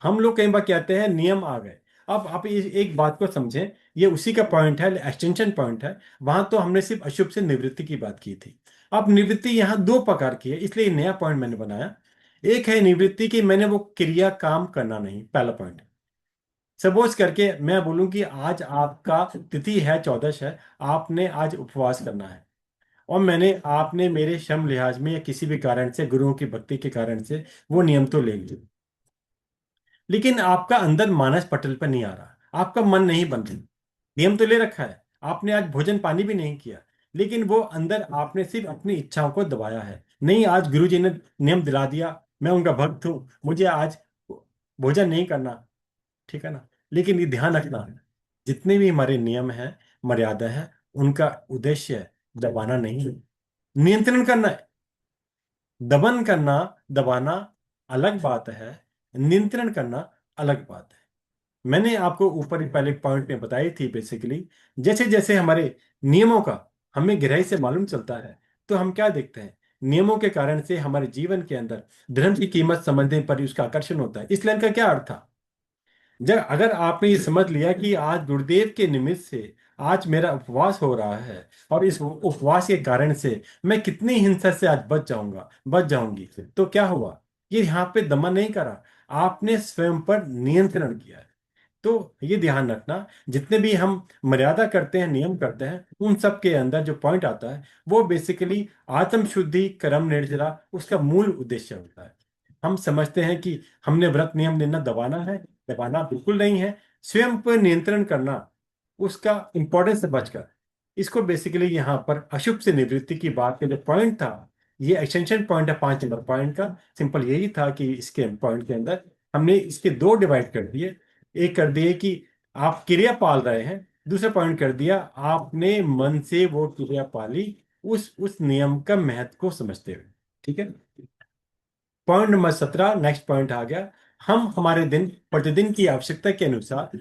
हम लोग कई बार कहते हैं नियम आ गए। अब आप एक बात को समझें, ये उसी का पॉइंट है, एक्सटेंशन पॉइंट है। वहां तो हमने सिर्फ अशुभ से निवृत्ति की बात की थी। अब निवृत्ति यहाँ दो प्रकार की है, इसलिए नया पॉइंट मैंने बनाया। एक है निवृत्ति की मैंने वो क्रिया काम करना नहीं, पहला पॉइंट। सपोज करके मैं बोलूं कि आज आपका तिथि है, 14 है, आपने आज उपवास करना है, और आपने मेरे श्रम लिहाज में या किसी भी कारण से, गुरुओं की भक्ति के कारण से वो नियम तो ले लिए, लेकिन आपका अंदर मानस पटल पर नहीं आ रहा, आपका मन नहीं बन रही। नियम तो ले रखा है, आपने आज भोजन पानी भी नहीं किया, लेकिन वो अंदर आपने सिर्फ अपनी इच्छाओं को दबाया है। नहीं, आज गुरुजी ने नियम दिला दिया, मैं उनका भक्त हूं, मुझे आज भोजन नहीं करना, ठीक है ना। लेकिन ये ध्यान रखना, जितने भी हमारे नियम हैं, मर्यादा है, उनका उद्देश्य है दबाना नहीं है, नियंत्रण करना है। दमन करना, दबाना अलग बात है, नियंत्रण करना अलग बात है। मैंने आपको ऊपर ही पहले पॉइंट में बताई थी बेसिकली, जैसे जैसे हमारे नियमों का हमें गहराई से मालूम चलता है, तो हम क्या देखते हैं, नियमों के कारण से हमारे जीवन के अंदर धर्म की कीमत समझने पर ही उसका आकर्षण होता है। इस लाइन का क्या अर्थ था, जब अगर आपने ये समझ लिया कि आज गुरुदेव के निमित्त से आज मेरा उपवास हो रहा है, और इस उपवास के कारण से मैं कितनी हिंसा से आज बच जाऊंगी, तो क्या हुआ, ये यहाँ पे दमन नहीं करा, आपने स्वयं पर नियंत्रण किया है। तो ये ध्यान रखना, जितने भी हम मर्यादा करते हैं, नियम करते हैं, उन सब के अंदर जो पॉइंट आता है वो बेसिकली आत्म शुद्धि, कर्म निर्जरा उसका मूल उद्देश्य होता है। हम समझते हैं कि हमने व्रत नियम लेना दबाना है, दबाना बिल्कुल नहीं है, स्वयं पर नियंत्रण करना, उसका इंपॉर्टेंस से बचकर। इसको बेसिकली यहाँ पर अशुभ से निवृत्ति की बात का जो पॉइंट था, ये एक्सटेंशन पॉइंट है 5 नंबर पॉइंट का। सिंपल यही था कि इसके पॉइंट के अंदर हमने इसके दो डिवाइड कर दिए। एक कर दिए कि आप क्रिया पाल रहे हैं, दूसरा पॉइंट कर दिया आपने मन से वो क्रिया पाली, उस नियम का महत्व को समझते हुए। ठीक है। पॉइंट नंबर 17, नेक्स्ट पॉइंट आ गया, हम हमारे दिन प्रतिदिन की आवश्यकता के अनुसार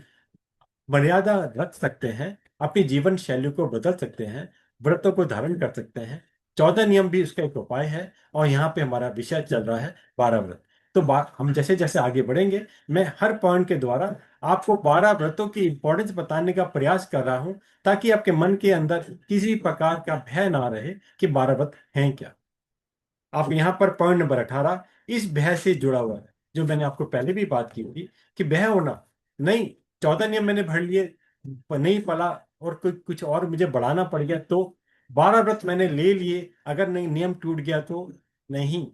मर्यादा रख सकते हैं, अपनी जीवन शैली को बदल सकते हैं, व्रतों को धारण कर सकते हैं। 14 नियम भी उसका एक उपाय है, और यहाँ पे हमारा विषय चल रहा है 12 व्रत। तो हम जैसे जैसे आगे बढ़ेंगे, मैं हर पॉइंट के द्वारा आपको 12 व्रतों की इंपॉर्टेंस बताने का प्रयास कर रहा हूं, ताकि आपके मन के अंदर किसी प्रकार का भय ना रहे कि 12 व्रत हैं क्या। आप यहाँ पर पॉइंट नंबर 18 इस भय से जुड़ा हुआ है, जो मैंने आपको पहले भी बात की थी कि भय होना नहीं, 14 नियम मैंने भर लिए पर नहीं पला, और कुछ और मुझे बढ़ाना पड़ गया, तो 12 व्रत मैंने ले लिए, अगर नहीं नियम टूट गया तो नहीं।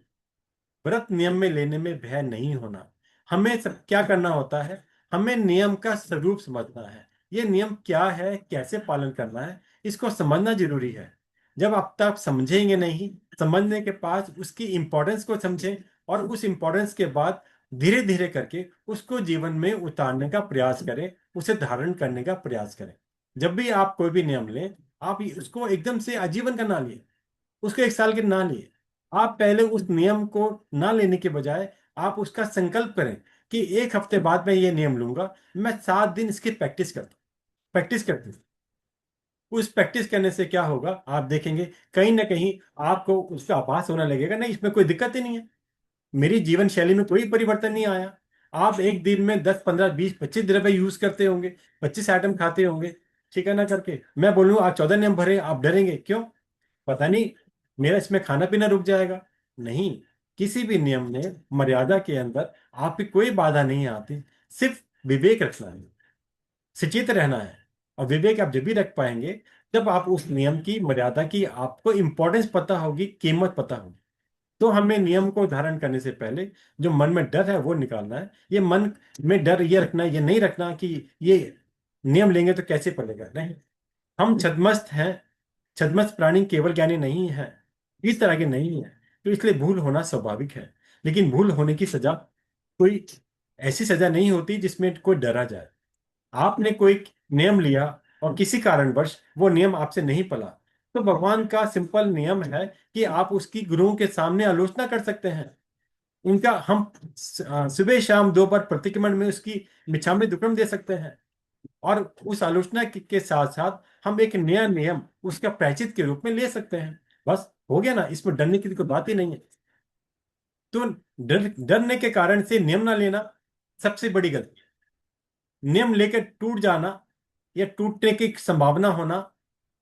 व्रत नियम में लेने में भय नहीं होना, हमें सब क्या करना होता है, हमें नियम का स्वरूप समझना है, ये नियम क्या है, कैसे पालन करना है, इसको समझना जरूरी है। जब आप तक समझेंगे नहीं, समझने के पास उसकी इंपॉर्टेंस को समझें, और उस इंपॉर्टेंस के बाद धीरे धीरे करके उसको जीवन में उतारने का प्रयास करें, उसे धारण करने का प्रयास करें। जब भी आप कोई भी नियम लें, आप उसको एकदम से आजीवन का ना लिए, उसको एक साल के ना लिए। आप पहले उस नियम को ना लेने के बजाय आप उसका संकल्प करें कि एक हफ्ते बाद मैं ये नियम लूंगा, मैं 7 दिन इसकी प्रैक्टिस करता हूं, प्रैक्टिस करते हैं। उस प्रैक्टिस करने से क्या होगा, आप देखेंगे कहीं ना कहीं आपको उसका आभास होने लगेगा, नहीं इसमें कोई दिक्कत ही नहीं है, मेरी जीवन शैली में कोई परिवर्तन नहीं आया। आप एक दिन में 10 15 20 25 द्रव्य यूज करते होंगे, 25 आइटम खाते होंगे, ठीक है ना, करके मैं बोलूँ आज 14 नियम भरे, आप डरेंगे क्यों? पता नहीं मेरा इसमें खाना पीना रुक जाएगा। नहीं, किसी भी नियम में मर्यादा के अंदर आपकी कोई बाधा नहीं आती, सिर्फ विवेक रखना है, सचेत रहना है। और विवेक आप जब भी रख पाएंगे जब आप उस नियम की, मर्यादा की आपको इंपॉर्टेंस पता होगी, कीमत पता होगी। तो हमें नियम को धारण करने से पहले जो मन में डर है वो निकालना है। ये मन में डर ये रखना, ये नहीं रखना कि ये नियम लेंगे तो कैसे पड़ेगा, नहीं। हम छद्मस्त हैं, छद्मस्त प्राणी केवल ज्ञानी नहीं है, इस तरह के नहीं है। तो इसलिए भूल होना स्वाभाविक है, लेकिन भूल होने की सजा कोई ऐसी सजा नहीं होती जिसमें कोई डरा जाए। आपने कोई नियम लिया और किसी कारणवश वो नियम आपसे नहीं पला, तो भगवान का सिंपल नियम है कि आप उसकी गुरुओं के सामने आलोचना कर सकते हैं। उनका हम सुबह शाम 2 बार प्रतिक्रमण में उसकी मिच्छामी दुक्कड़म दे सकते हैं। और उस आलोचना के साथ साथ हम एक नया नियम उसका प्रायश्चित के रूप में ले सकते हैं। बस हो गया ना, इसमें डरने की कोई बात ही नहीं है। तो डरने के कारण से नियम ना लेना सबसे बड़ी गलती है। नियम लेकर टूट जाना या टूटने की संभावना होना,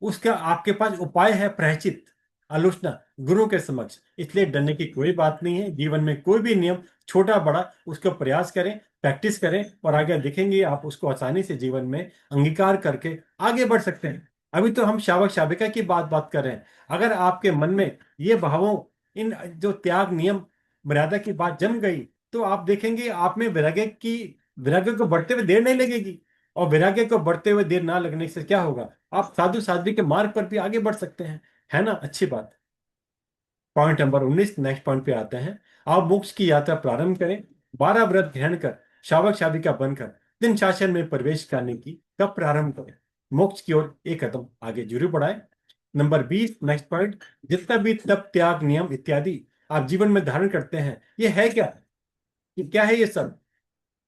उसका आपके पास उपाय है प्रायश्चित, आलोचना गुरु के समक्ष। इसलिए डरने की कोई बात नहीं है। जीवन में कोई भी नियम छोटा बड़ा उसका प्रयास करें, प्रैक्टिस करें, और आगे देखेंगे आप उसको आसानी से जीवन में अंगीकार करके आगे बढ़ सकते हैं। अभी तो हम शावक शाविका की बात बात कर रहे हैं। अगर आपके मन में ये भावों, इन जो त्याग नियम मर्यादा की बात जम गई, तो आप देखेंगे आप में वैराग्य को बढ़ते हुए देर नहीं लगेगी। और वैराग्य को बढ़ते हुए देर ना लगने से क्या होगा, आप साधु साध्वी के मार्ग पर भी आगे बढ़ सकते हैं, है ना, अच्छी बात। पॉइंट नंबर 19, नेक्स्ट पॉइंट पे आते हैं। आप मोक्ष की यात्रा प्रारंभ करें, 12 व्रत ग्रहण कर शावक शाविका बनकर दिन शासन में प्रवेश करने की का प्रारंभ करें। मोक्ष की ओर एक कदम आगे जरूर बढ़ाए। नंबर 20, नेक्स्ट पॉइंट, जितना भी तप त्याग नियम इत्यादि आप जीवन में धारण करते हैं, ये है क्या? ये क्या है ये सब?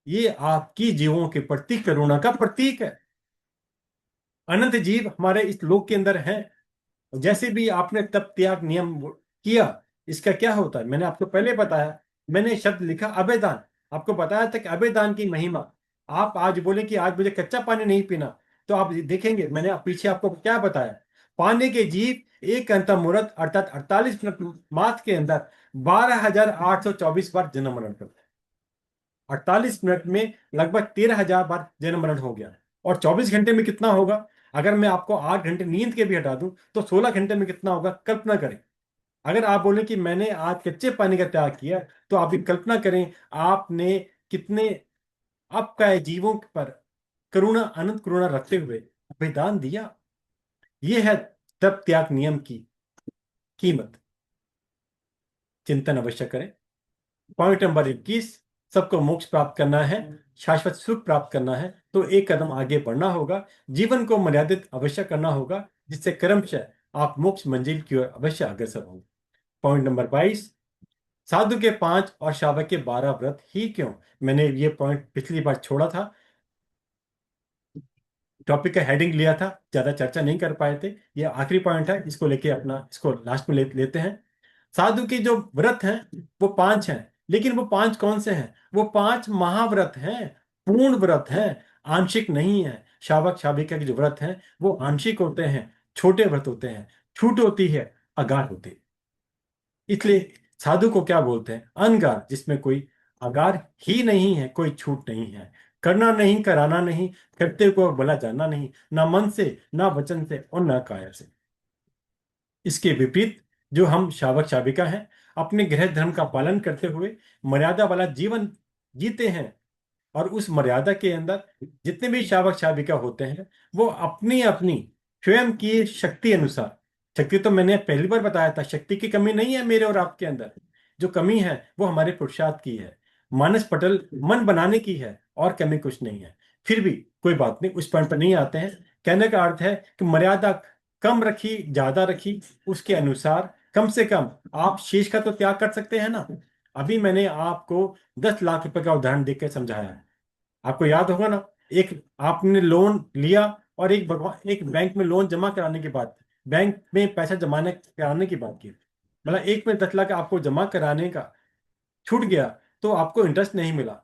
ये आपकी जीवों के प्रति करुणा का प्रतीक है। अनंत जीव हमारे इस लोक के अंदर हैं। जैसे भी आपने तप त्याग नियम किया, इसका क्या होता है मैंने आपको पहले बताया। मैंने शब्द लिखा अभेदान, आपको बताया था कि अभेदान की महिमा। आप आज बोले कि आज मुझे कच्चा पानी नहीं पीना, तो आप देखेंगे मैंने पीछे आपको क्या बताया। पानी के जीव एक अंतर्मुहूर्त अर्थात 48 मिनट मात्र के अंदर 12,824 बार जन्म मरण करते हैं। 48 मिनट में लगभग 13,000 बार जन्म मरण हो गया। और 24 घंटे में कितना होगा? अगर मैं आपको 8 घंटे नींद के भी हटा दूं तो 16 घंटे में कितना होगा, कल्पना करें। अगर आप बोले कि मैंने आज कच्चे पानी का त्याग किया, तो आप भी कल्पना करें आपने कितने आपका जीवों पर करुणा, अनंत करुणा रखते हुए बलिदान दिया। यह है तप त्याग नियम की कीमत। चिंतन अवश्य करें। पॉइंट नंबर 21, सबको मोक्ष प्राप्त करना है, शाश्वत सुख प्राप्त करना है, तो एक कदम आगे बढ़ना होगा, जीवन को मर्यादित अवश्य करना होगा, जिससे क्रमशः आप मोक्ष मंजिल की ओर अवश्य अग्रसर होंगे। पॉइंट नंबर 22, साधु के 5 और शावक के 12 व्रत ही क्यों? मैंने ये पॉइंट पिछली बार छोड़ा था, टॉपिक का हेडिंग लिया था, ज्यादा चर्चा नहीं कर पाए थे। ये आखिरी पॉइंट है, इसको लेके अपना इसको लास्ट में लेते हैं। साधु के जो व्रत हैं वो 5 हैं, लेकिन वो 5 कौन से हैं? वो 5 महाव्रत हैं, पूर्ण व्रत हैं, आंशिक नहीं है। शावक शाविका के जो व्रत हैं वो आंशिक होते हैं, छोटे व्रत होते हैं, छूट होती है, अगार होती है। इसलिए साधु को क्या बोलते हैं? अनगार, जिसमें कोई अगार ही नहीं है, कोई छूट नहीं है, करना नहीं, कराना नहीं, करते को भला जानना नहीं, ना मन से, ना वचन से, और ना काया से। इसके विपरीत जो हम शावक शाविका हैं, अपने गृह धर्म का पालन करते हुए मर्यादा वाला जीवन जीते हैं। और उस मर्यादा के अंदर जितने भी शावक शाविका होते हैं वो अपनी अपनी स्वयं की शक्ति अनुसार, शक्ति तो मैंने पहली बार बताया था, शक्ति की कमी नहीं है मेरे और आपके अंदर, जो कमी है वो हमारे पुरुषार्थ की है, मानस पटल मन बनाने की है, और कमी कुछ नहीं है। फिर भी कोई बात नहीं, उस पॉइंट पर नहीं आते हैं। कहने का अर्थ है कि मर्यादा कम रखी ज्यादा रखी, उसके अनुसार कम से कम आप शेष का तो त्याग कर सकते हैं ना। अभी मैंने आपको 10 लाख रुपए का उदाहरण देकर समझाया है, आपको याद होगा ना। एक आपने लोन लिया, और एक बैंक में लोन जमा कराने के बाद, बैंक में पैसा जमाने कराने की बात की, मतलब एक में 10 लाख आपको जमा कराने का छूट गया, तो आपको इंटरेस्ट नहीं मिला।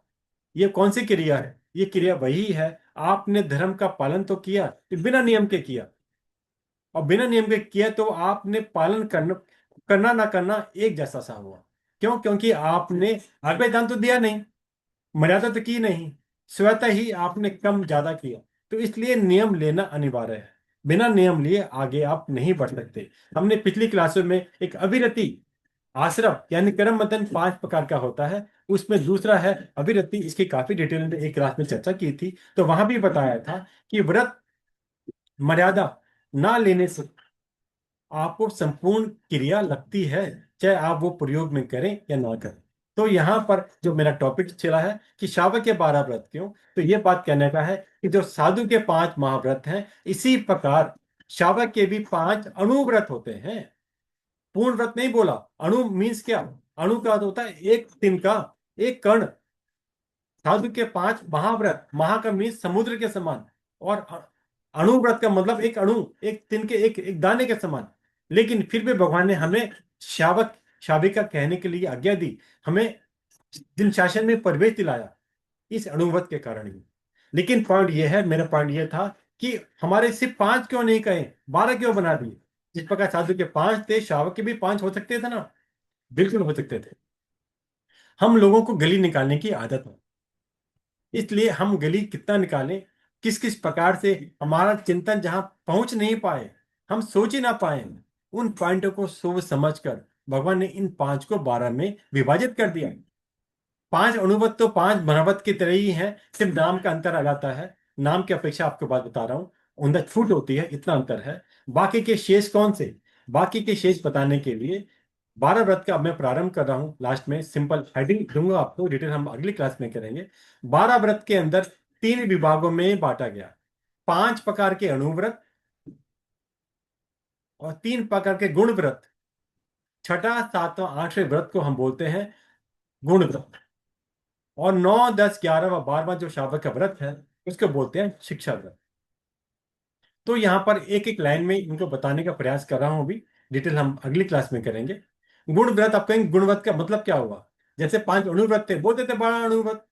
ये कौन सी क्रिया है? ये क्रिया वही है, आपने धर्म का पालन तो किया, बिना नियम के किया, और बिना नियम के किया तो आपने पालन करना करना ना करना एक जैसा सा हुआ। क्यों? क्योंकि आपने आज्ञादान तो दिया नहीं, मर्यादा तो की नहीं, स्वतः ही आपने कम ज्यादा किया। तो इसलिए नियम लेना अनिवार्य है, बिना नियम लिए आगे आप नहीं बढ़ सकते। हमने पिछली क्लासों में एक अविरति आश्रम यानी कर्म बंधन 5 प्रकार का होता है, उसमें दूसरा है अविरति, इसकी काफी डिटेल में एक क्लास में चर्चा की थी। तो वहां भी बताया था कि व्रत मर्यादा ना लेने से आपको संपूर्ण क्रिया लगती है, चाहे आप वो प्रयोग में करें या ना करें। तो यहाँ पर जो मेरा टॉपिक चला है कि शावक के 12 व्रत क्यों, तो ये बात कहने का है कि जो साधु के 5 महाव्रत हैं, इसी प्रकार शावक के भी 5 अणुव्रत होते हैं। पूर्ण व्रत नहीं बोला। अणु मीन्स क्या? अणु का अर्थ होता है एक तिनका, एक कण। साधु के 5 महाव्रत, महा का मीन्स समुद्र के समान, और अणुव्रत का मतलब एक अणु, एक तिनके, एक दाने के समान। लेकिन फिर भी भगवान ने हमें शावक शाविका कहने के लिए आज्ञा दी, हमें दिन शासन में प्रवेश दिलाया इस अणुव्रत के कारण ही। लेकिन पॉइंट ये है, मेरा पॉइंट ये था कि हमारे सिर्फ 5 क्यों नहीं कहे, 12 क्यों बना दिए? जिस प्रकार साधु के 5 थे, शावक के भी 5 हो सकते थे ना, बिल्कुल हो सकते थे। हम लोगों को गली निकालने की आदत है, इसलिए हम गली कितना निकालें, किस किस प्रकार से हमारा चिंतन जहां पहुंच नहीं पाए, हम सोच ही ना पाए, उन पॉइंटों को सोच समझकर भगवान ने इन 5 को 12 में विभाजित कर दिया। 5 अणुवत तो 5 घनवत की तरह ही हैं, सिर्फ नाम का अंतर आ जाता है। नाम की अपेक्षा आपको बात बता रहा हूँ, उनका छूट होती है, इतना अंतर है। बाकी के शेष कौन से? बाकी के शेष बताने के लिए 12 व्रत का अब मैं प्रारंभ कर रहा हूँ। लास्ट में सिंपल हेडिंग दूंगा आपको, डिटेल हम अगली क्लास में करेंगे। 12 व्रत के अंदर 3 विभागों में बांटा गया, 5 प्रकार के अणुव्रत और 3 प्रकार के गुण व्रत। छठा, सातवां, आठवें व्रत को हम बोलते हैं गुण व्रत, और 9, 10, 11 व 12वां जो शावक का व्रत है उसको बोलते हैं शिक्षा व्रत। तो यहाँ पर एक एक लाइन में इनको बताने का प्रयास कर रहा हूं अभी, डिटेल हम अगली क्लास में करेंगे। गुण व्रत, आप कहेंगे गुणव्रत का मतलब क्या हुआ? जैसे 5 अणुव्रत थे, बोलते थे 12 अणुव्रत।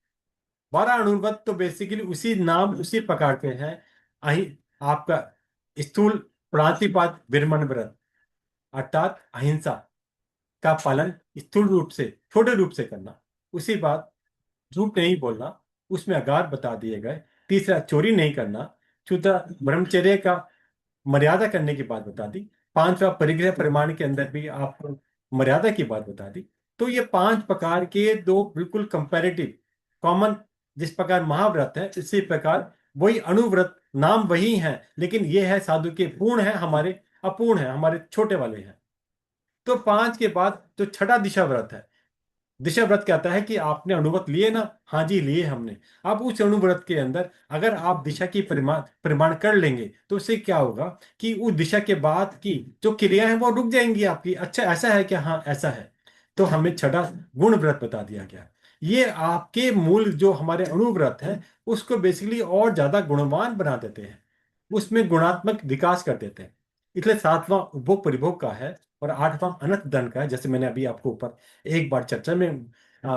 12 अणुव्रत तो बेसिकली उसी नाम उसी प्रकार के हैं। अहि आपका स्थूल प्रातिपात विरमण व्रत, अर्थात अहिंसा का पालन स्थूल रूप से, छोटे रूप से करना। उसी बात, झूठ नहीं बोलना, उसमें अगाध बता दिए गए। तीसरा, चोरी नहीं करना। चौथा, ब्रह्मचर्य का मर्यादा करने की बात बता दी। पांचवा, परिग्रह परिमाण के अंदर भी आपको मर्यादा की बात बता दी। तो ये 5 प्रकार के दो बिल्कुल कंपैरेटिव कॉमन, जिस प्रकार महाव्रत है इसी प्रकार वही अणुव्रत, नाम वही है, लेकिन ये है साधु के पूर्ण है, हमारे अपूर्ण है, हमारे छोटे वाले हैं। तो 5 के बाद जो छठा दिशा व्रत है, दिशा व्रत कहता है कि आपने अणुव्रत लिए ना, हाँ जी लिए हमने। अब उस अणुव्रत के अंदर अगर आप दिशा की परिमाण कर लेंगे तो उससे क्या होगा कि उस दिशा के बाद की जो क्रिया है वो रुक जाएंगी आपकी। अच्छा ऐसा है क्या? हाँ ऐसा है। तो हमें छठा गुण व्रत बता दिया गया। ये आपके मूल जो हमारे अणुव्रत है उसको बेसिकली और ज्यादा गुणवान बना देते हैं, उसमें गुणात्मक विकास कर देते हैं। इसलिए सातवां उपभोग परिभोग का है, और आठवां अनंत धन का है। जैसे मैंने अभी आपको ऊपर एक बार चर्चा में आ,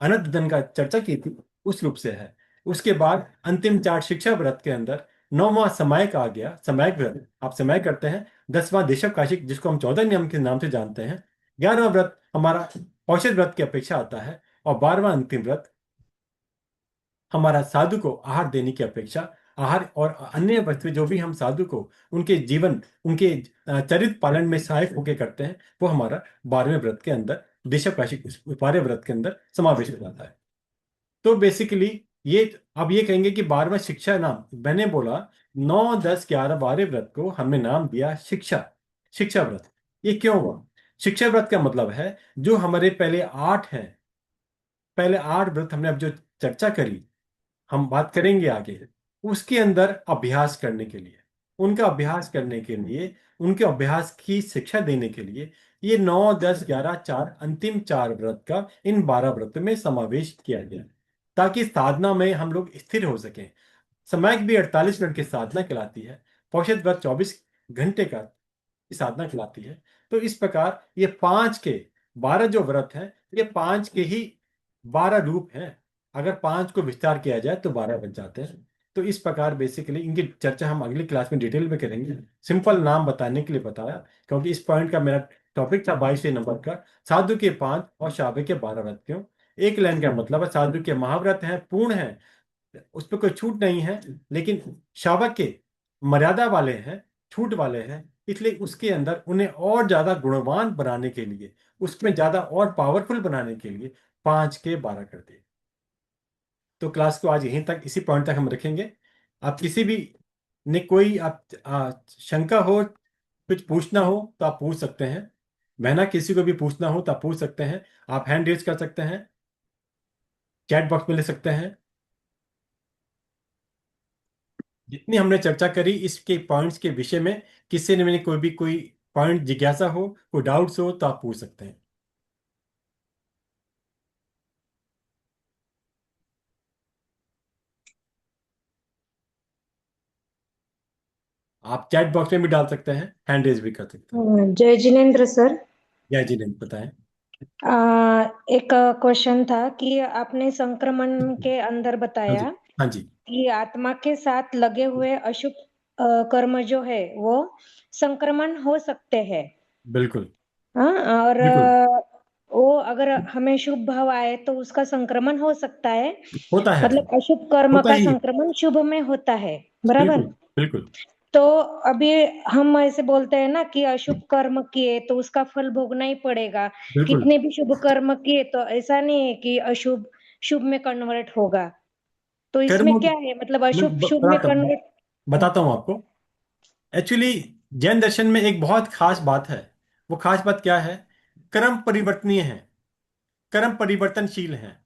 अनंत धन का चर्चा की थी, उस रूप से है। उसके बाद अंतिम 4 शिक्षा व्रत के अंदर 9वां समय का आ गया, समय व्रत, आप समय करते हैं। 10वां देशव काशिक, जिसको हम 14 नियम के नाम से जानते हैं। 11वां व्रत हमारा औषध व्रत की अपेक्षा आता है, और 12वां अंतिम व्रत हमारा साधु को आहार देने की अपेक्षा, आहार और अन्य वस्तु जो भी हम साधु को उनके जीवन, उनके चरित्र पालन में सहायक होके करते हैं, वो हमारा 12वें व्रत के अंदर, देशप्रशिक 12वें व्रत के अंदर समावेश हो जाता है। तो बेसिकली ये, अब ये कहेंगे कि 12वां शिक्षा नाम, मैंने बोला 9, 10, 11, 12 व्रत को हमने नाम दिया शिक्षा, शिक्षा व्रत। ये क्यों हुआ? शिक्षा व्रत का मतलब है जो हमारे पहले 8 हैं, पहले 8 व्रत हमने अब जो चर्चा करी, हम बात करेंगे आगे, उसके अंदर अभ्यास करने के लिए, उनका अभ्यास करने के लिए, उनके अभ्यास की शिक्षा देने के लिए ये 9, 10, 11, 4 अंतिम 4 व्रत का इन 12 व्रत में समावेश किया गया है, ताकि साधना में हम लोग स्थिर हो सकें। समय भी 48 मिनट की साधना कहलाती है, पौषध व्रत 24 घंटे का साधना कहलाती है। तो इस प्रकार ये 5 के 12 जो व्रत हैं, ये 5 के ही 12 रूप हैं। अगर 5 को विस्तार किया जाए तो 12 बन जाते हैं। तो इस प्रकार बेसिकली इनकी चर्चा हम अगली क्लास में डिटेल में करेंगे। सिंपल नाम बताने के लिए बताया, क्योंकि इस पॉइंट का मेरा टॉपिक था 22वें नंबर का, साधु के 5 और शावे के 12 व्रत क्यों। एक लाइन का मतलब है साधु के महाव्रत हैं, पूर्ण हैं, उस पर कोई छूट नहीं है, लेकिन शावक के मर्यादा वाले हैं, छूट वाले हैं, इसलिए उसके अंदर उन्हें और ज्यादा गुणवान बनाने के लिए, उसमें ज्यादा और पावरफुल बनाने के लिए 5 के 12 कर दिए। तो क्लास को आज यहीं तक, इसी पॉइंट तक हम रखेंगे। आप किसी भी ने कोई आप शंका हो, कुछ पूछना हो तो आप पूछ सकते हैं। मैं ना किसी को भी पूछना हो तो आप पूछ सकते हैं। आप हैंड रेज कर सकते हैं, चैट बॉक्स में ले सकते हैं। जितनी हमने चर्चा करी इसके पॉइंट्स के विषय में, किसी ने मैंने कोई भी कोई पॉइंट जिज्ञासा हो, कोई डाउट्स हो तो आप पूछ सकते हैं। आप चैट बॉक्स में भी डाल सकते हैं, हैंड रेज भी कर सकते हैं। जय जिनेन्द्र सर। जय जी ने बताएं। आ, एक क्वेश्चन था कि आपने संक्रमण के अंदर हाँ बताया जी, हाँ जी, कि आत्मा के साथ लगे हुए अशुभ कर्म जो है वो संक्रमण हो सकते हैं। बिल्कुल, हाँ, और बिल्कुल। वो अगर हमें शुभ भाव आए तो उसका संक्रमण हो सकता है। होता है, मतलब अशुभ कर्म होता का ही है। संक्रमण शुभ में होता है, बराबर। बिल्कुल, बिल्कुल, तो अभी हम ऐसे बोलते हैं ना कि अशुभ कर्म किए तो उसका फल भोगना ही पड़ेगा। बिल्कुल। कितने भी शुभ कर्म किए तो ऐसा नहीं है कि अशुभ शुभ में कन्वर्ट होगा। तो इसमें कर्म क्या है, मतलब मैं अशुभ शुभ में बताता कन्वर्ट। बताता हूँ आपको। एक्चुअली जैन दर्शन में एक बहुत खास बात है। वो खास बात क्या है? कर्म परिवर्तनीय है, कर्म परिवर्तनशील है,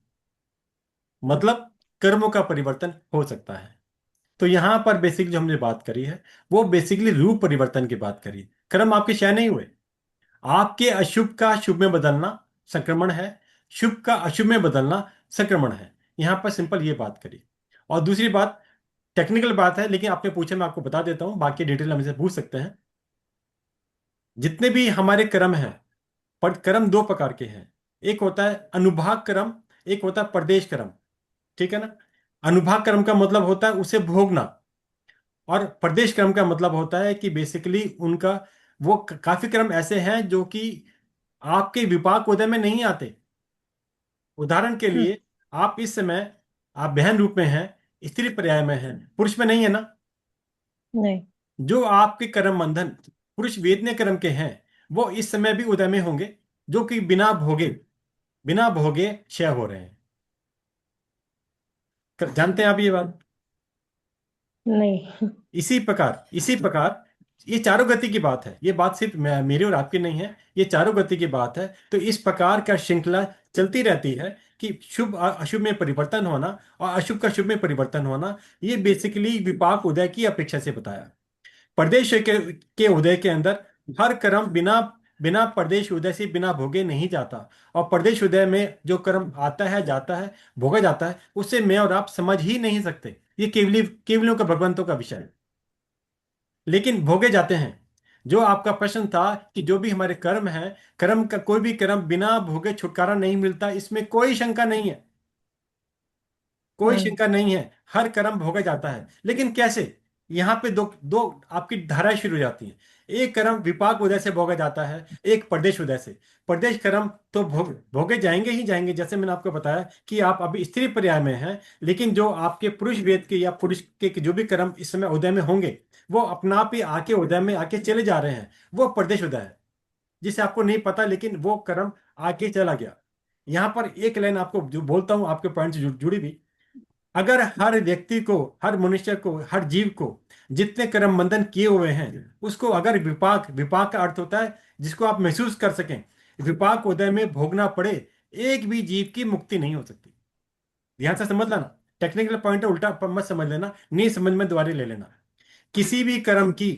मतलब कर्मों का परिवर्तन हो सकता है। तो यहां पर बेसिकली जो हमने बात करी है, वो बेसिकली रूप परिवर्तन की बात करी। कर्म आपके क्षय नहीं हुए। आपके अशुभ का शुभ में बदलना संक्रमण है, शुभ का अशुभ में बदलना संक्रमण है। यहां पर सिंपल ये बात करी। और दूसरी बात, टेक्निकल बात है लेकिन आपने पूछा, मैं आपको बता देता हूं, बाकी डिटेल हम इसे पूछ सकते हैं। जितने भी हमारे कर्म हैं, पर कर्म दो प्रकार के हैं। एक होता है अनुभाग कर्म, एक होता है प्रदेश कर्म। ठीक है ना? अनुभाग कर्म का मतलब होता है उसे भोगना, और प्रदेश क्रम का मतलब होता है कि बेसिकली उनका वो काफी क्रम ऐसे हैं जो कि आपके विपाक उदय में नहीं आते। उदाहरण के हम्म, लिए, आप इस समय आप बहन रूप में हैं, स्त्री पर्याय में हैं, पुरुष में नहीं है ना। नहीं। जो आपके कर्म बंधन पुरुष वेदने कर्म के हैं, वो इस समय भी उदय में होंगे, जो कि बिना भोगे क्षय हो रहे हैं। जानते हैं आप ये बात? नहीं। इसी प्रकार ये चारों गति की बात है। ये बात सिर्फ मेरी और आपकी नहीं है, ये चारों गति की बात है। तो इस प्रकार का श्रृंखला चलती रहती है कि शुभ अशुभ में परिवर्तन होना और अशुभ का शुभ में परिवर्तन होना। ये बेसिकली विपाक उदय की अपेक्षा से बताया। प्रदेश के उदय के अंदर हर कर्म बिना बिना प्रदेश उदय से बिना भोगे नहीं जाता। और प्रदेश उदय में जो कर्म आता है, जाता है, भोगा जाता है, उससे मैं और आप समझ ही नहीं सकते। ये केवलियों का, भगवंतों का विषय है, लेकिन भोगे जाते हैं। जो आपका प्रश्न था कि जो भी हमारे कर्म हैं, कर्म का कोई भी कर्म बिना भोगे छुटकारा नहीं मिलता, इसमें कोई शंका नहीं है, कोई हम्म। शंका नहीं है। हर कर्म भोगा जाता है, लेकिन कैसे? यहाँ पे दो दो आपकी धाराएं शुरू हो जाती हैं। एक कर्म विपाक उदय से भोगा जाता है, एक प्रदेश उदय से। प्रदेश कर्म तो भोगे जाएंगे ही जाएंगे, जैसे मैंने आपको बताया कि आप अभी स्त्री पर्याय में हैं, लेकिन जो आपके पुरुष वेद के या पुरुष के जो भी कर्म इस समय उदय में होंगे, वो अपना आप ही आके उदय में आके चले जा रहे हैं। वो प्रदेश उदय है, जिसे आपको नहीं पता, लेकिन वो कर्म आके चला गया। यहाँ पर एक लाइन आपको जो बोलता हूँ आपके पॉइंट से जुड़ी भी। अगर हर व्यक्ति को, हर मनुष्य को, हर जीव को जितने कर्म बंधन किए हुए हैं उसको अगर विपाक, विपाक का अर्थ होता है जिसको आप महसूस कर सकें, विपाक उदय में भोगना पड़े, एक भी जीव की मुक्ति नहीं हो सकती। ध्यान से समझ लेना, टेक्निकल पॉइंट है, उल्टा मत समझ लेना, नहीं समझ में दोबारा ले लेना। किसी भी कर्म की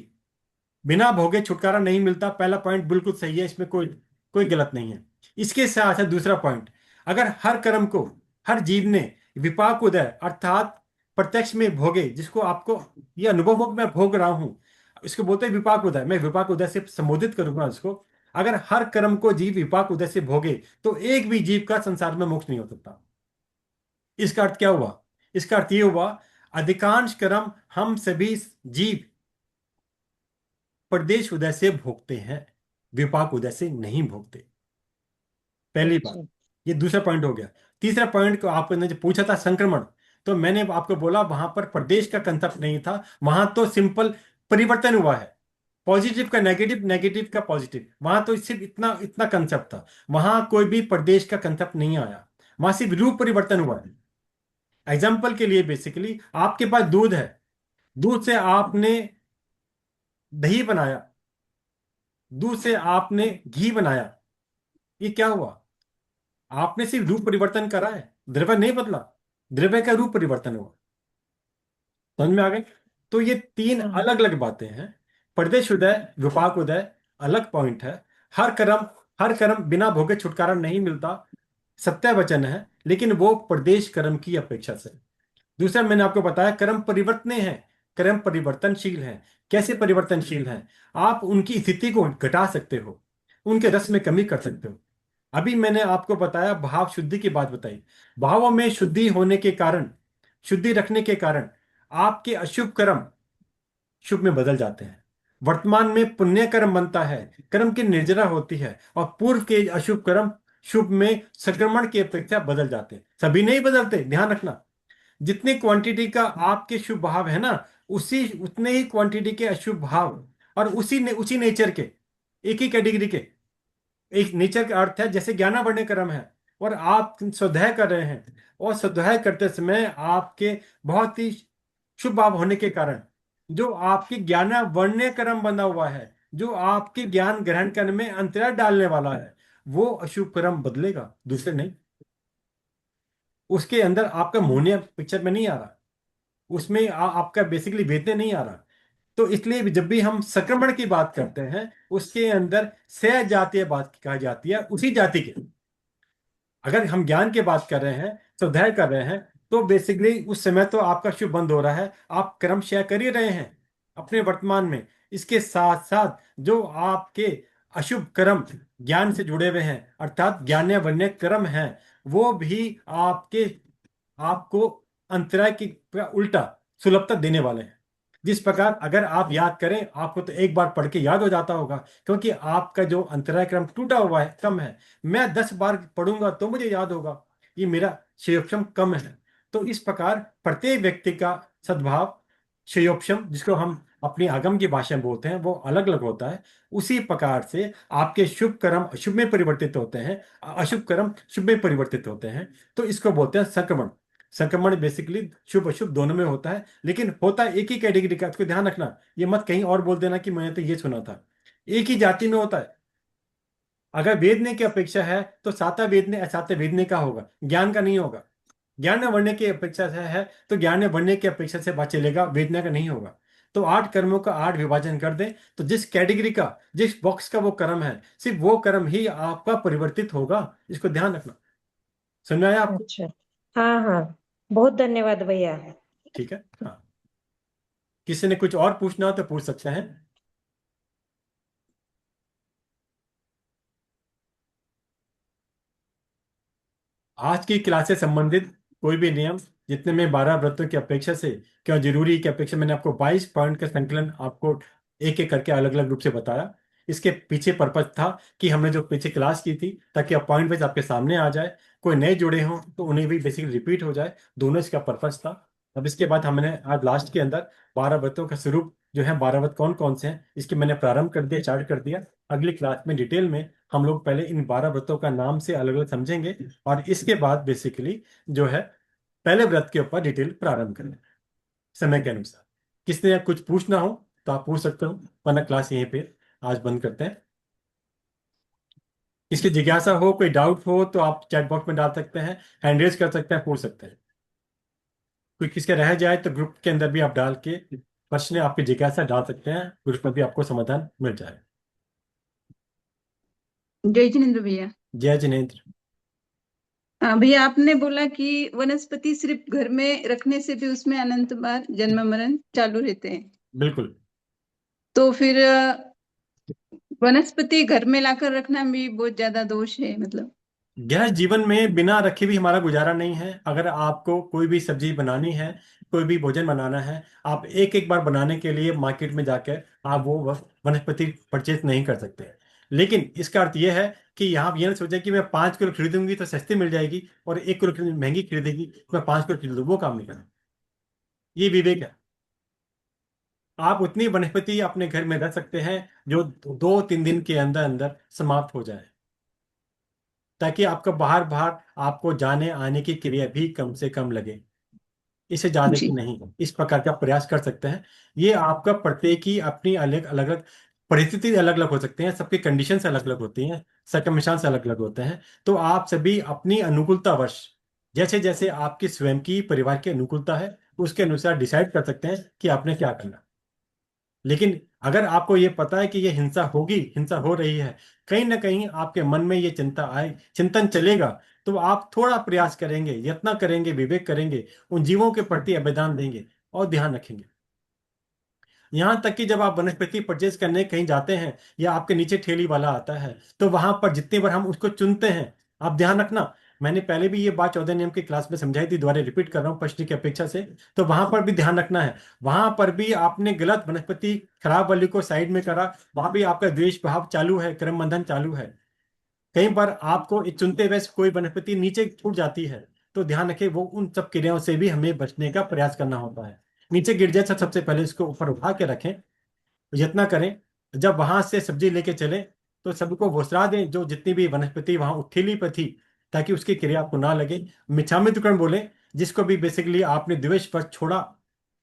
बिना भोगे छुटकारा नहीं मिलता, पहला पॉइंट बिल्कुल सही है, इसमें कोई कोई गलत नहीं है। इसके साथ है दूसरा पॉइंट, अगर हर कर्म को हर जीव ने विपाक उदय अर्थात प्रत्यक्ष में भोगे, जिसको आपको ये अनुभव हो कि मैं भोग रहा हूं, इसको बोलते हैं विपाक उदय, मैं विपाक उदय से संबोधित करूंगा इसको। अगर हर कर्म को जीव विपाक उदय से भोगे तो एक भी जीव का संसार में मोक्ष नहीं हो सकता। इसका अर्थ क्या हुआ? इसका अर्थ ये हुआ, अधिकांश कर्म हम सभी जीव प्रदेश उदय से भोगते हैं, विपाक उदय से नहीं भोगते। पहली बात, अच्छा। ये दूसरा पॉइंट हो गया। तीसरा पॉइंट को आपने जो पूछा था संक्रमण, तो मैंने आपको बोला वहां पर प्रदेश का कंसेप्ट नहीं था, वहां तो सिंपल परिवर्तन हुआ है, पॉजिटिव का नेगेटिव, नेगेटिव का पॉजिटिव, वहां तो सिर्फ इतना इतना कंसेप्ट था, वहां कोई भी प्रदेश का कंसेप्ट नहीं आया, वहां सिर्फ रूप परिवर्तन हुआ है। एग्जाम्पल के लिए बेसिकली आपके पास दूध है, दूध से आपने दही बनाया, दूध से आपने घी बनाया, ये क्या हुआ? आपने सिर्फ रूप परिवर्तन करा है, द्रव्य नहीं बदला, द्रव्य का रूप परिवर्तन हुआ। समझ में आ गई? तो ये तीन हाँ। अलग अलग बातें हैं। प्रदेश उदय, विपाक उदय अलग पॉइंट है। हर कर्म, हर कर्म बिना भोगे छुटकारा नहीं मिलता, सत्य वचन है, लेकिन वो प्रदेश कर्म की अपेक्षा से। दूसरा मैंने आपको बताया कर्म परिवर्तनीय है, कर्म परिवर्तनशील है। कैसे परिवर्तनशील है? आप उनकी स्थिति को घटा सकते हो, उनके रस में कमी कर सकते हो। अभी मैंने आपको बताया भाव शुद्धि की बात बताई, भावों में शुद्धि होने के कारण, शुद्धि रखने के कारण आपके अशुभ कर्म शुभ में बदल जाते हैं। वर्तमान में पुण्य कर्म बनता है, कर्म की निर्जरा होती है, और पूर्व के अशुभ कर्म शुभ में संक्रमण की अपेक्षा बदल जाते हैं। सभी नहीं बदलते, ध्यान रखना। जितनी क्वांटिटी का आपके शुभ भाव है ना, उसी उतने ही क्वांटिटी के अशुभ भाव, और उसी नेचर के, एक ही कैटेगरी के। एक नेचर का अर्थ है जैसे ज्ञानावर्ण कर्म है, और आप स्वाध्याय कर रहे हैं, और स्वाध्याय करते समय आपके बहुत ही शुभ भाव होने के कारण जो आपके ज्ञानावर्ण कर्म बना हुआ है, जो आपके ज्ञान ग्रहण करने में अंतराय डालने वाला है, वो अशुभ कर्म बदलेगा, दूसरे नहीं। उसके अंदर आपका मोनिया पिक्चर में नहीं आ रहा, उसमें आपका बेसिकली वेदने नहीं आ रहा। तो इसलिए जब भी हम संक्रमण की बात करते हैं, उसके अंदर सह जातीय बात कहा जाती है, उसी जाति के। अगर हम ज्ञान की बात कर रहे हैं, स्वाध्याय कर रहे हैं, तो बेसिकली उस समय तो आपका शुभ बंद हो रहा है, आप कर्म क्षय कर ही रहे हैं अपने वर्तमान में। इसके साथ साथ जो आपके अशुभ कर्म ज्ञान से जुड़े हुए हैं, अर्थात ज्ञान वन्य कर्म हैं, वो भी आपके, आपको अंतराय की का उल्टा सुलभता देने वाले हैं। जिस प्रकार अगर आप याद करें, आपको तो एक बार पढ़ के याद हो जाता होगा, क्योंकि आपका जो अंतराय क्रम टूटा हुआ है, कम है। मैं 10 बार पढ़ूंगा तो मुझे याद होगा, ये मेरा क्षयोक्षम कम है। तो इस प्रकार प्रत्येक व्यक्ति का सद्भाव, क्षयोक्षम जिसको हम अपनी आगम की भाषा में बोलते हैं, वो अलग अलग होता है। उसी प्रकार से आपके शुभ कर्म अशुभ में परिवर्तित होते हैं, अशुभ कर्म शुभ में परिवर्तित होते हैं। तो इसको बोलते हैं संक्रमण। संक्रमण बेसिकली शुभ अशुभ दोनों में होता है, लेकिन होता है एक ही कैटेगरी का, इसको ध्यान रखना। ये मत कहीं और बोल देना कि मैंने तो ये सुना था, एक ही जाति में होता है। अगर वेदने की अपेक्षा है तो साता वेदने असाते वेदने का होगा, ज्ञान का नहीं होगा। ज्ञान वर्णने की अपेक्षा से है तो ज्ञान वर्णने की अपेक्षा से बात चलेगा, वेदना का नहीं होगा। तो 8 कर्मों का 8 विभाजन कर दें, तो जिस कैटेगरी का, जिस बॉक्स का वो कर्म है, सिर्फ वो कर्म ही आपका परिवर्तित होगा, इसको ध्यान रखना। समझ में आया आपको? अच्छा। हाँ हाँ, बहुत धन्यवाद भैया। ठीक है, हाँ। किसी ने कुछ और पूछना हो तो पूछ सकते हैं। आज की क्लास से संबंधित कोई भी नियम, जितने में 12 व्रतों की अपेक्षा से क्यों जरूरी की अपेक्षा, मैंने आपको 22 पॉइंट का संकलन आपको एक एक करके अलग अलग रूप से बताया। इसके पीछे पर्पज था कि हमने जो पीछे क्लास की थी, ताकि अब पॉइंट वाइज आपके सामने आ जाए, कोई नए जुड़े हों तो उन्हें भी बेसिकली रिपीट हो जाए, दोनों इसका पर्पज था। अब इसके बाद हमने आज लास्ट के अंदर 12 व्रतों का स्वरूप जो है, 12 व्रत कौन कौन से हैं, इसके मैंने प्रारंभ कर दिया, स्टार्ट कर दिया। अगली क्लास में डिटेल में हम लोग पहले इन 12 व्रतों का नाम से अलग अलग समझेंगे, और इसके बाद बेसिकली जो है पहले व्रत के ऊपर डिटेल प्रारंभ करें समय के अनुसार। किसने कुछ पूछना हो तो आप पूछ सकते हो, वरना क्लास यहीं पे आज बंद करते हैं। किसकी जिज्ञासा हो, कोई डाउट हो तो आप चैट बॉक्स में डाल सकते हैं, हैंड रेज कर सकते हैं, पूछ सकते हैं। कोई किसके रह जाए तो ग्रुप के अंदर भी आप डाल के प्रश्न आपकी जिज्ञासा डाल सकते हैं, ग्रुप में भी आपको समाधान मिल जाए। जय जिनेन्द्र भैया। जय जिनेन्द्र। भैया आपने बोला कि वनस्पति सिर्फ घर में रखने से भी उसमें अनंत बार जन्म मरण चालू रहते हैं, बिल्कुल। तो फिर वनस्पति घर में लाकर रखना भी बहुत ज्यादा दोष है मतलब? यह जीवन में बिना रखे भी हमारा गुजारा नहीं है। अगर आपको कोई भी सब्जी बनानी है, कोई भी भोजन बनाना है, आप एक एक बार बनाने के लिए मार्केट में जाकर आप वो वनस्पति परचेज नहीं कर सकते। लेकिन इसका अर्थ यह है कि आप ये ना सोचें कि मैं 5 किलो खरीदूंगी तो सस्ती मिल जाएगी, और 1 किलो महंगी खरीदेगी तो मैं 5 किलो खरीदूँ, वो काम नहीं करना। ये विवेक है। आप उतनी वनस्पति अपने घर में रख सकते हैं जो 2-3 दिन के अंदर अंदर समाप्त हो जाए, ताकि आपका बाहर बाहर आपको जाने आने की क्रिया भी कम से कम लगे। इसे ज्यादा की जी नहीं, इस प्रकार का प्रयास कर सकते हैं। ये आपका प्रत्येक की अपनी अलग अलग अलग परिस्थिति अलग अलग हो सकते हैं, सबकी कंडीशंस अलग अलग होती हैं, सर्कमस्टांस अलग अलग होते हैं। तो आप सभी अपनी अनुकूलतावश, जैसे जैसे आपकी स्वयं की परिवार की अनुकूलता है, उसके अनुसार डिसाइड कर सकते हैं कि आपने क्या करना। लेकिन अगर आपको ये पता है कि ये हिंसा होगी, हिंसा हो रही है, कहीं ना कहीं आपके मन में ये चिंता आए, चिंतन चलेगा, तो आप थोड़ा प्रयास करेंगे, यत्न करेंगे, विवेक करेंगे, उन जीवों के प्रति अवदान देंगे और ध्यान रखेंगे। यहां तक कि जब आप वनस्पति परचेज करने कहीं जाते हैं या आपके नीचे ठेली वाला आता है, तो वहां पर जितनी बार हम उसको चुनते हैं, आप ध्यान रखना, मैंने पहले भी ये बात 14 नियम की क्लास में समझाई थी, दोबारा रिपीट कर रहा हूँ प्रश्न की अपेक्षा से। तो वहां पर भी ध्यान रखना है, वहां पर भी आपने गलत वनस्पति खराब वाली को साइड में करा, वहां भी आपका द्वेष भाव चालू है, क्रम बंधन चालू है। कई बार आपको चुनते हुए कोई वनस्पति नीचे छूट जाती है, तो ध्यान रखें, वो उन सब क्रियाओं से भी हमें बचने का प्रयास करना होता है। नीचे गिर जाए सबसे पहले इसको ऊपर उठा के रखें, यत्न करें। जब वहां से सब्जी लेके चले तो सबको घुसरा दें, जो जितनी भी वनस्पति वहां उठीली पर थी, ताकि उसकी क्रिया आपको ना लगे। मिच्छामि दुक्कड़ बोले, जिसको भी बेसिकली आपने द्वेष पर छोड़ा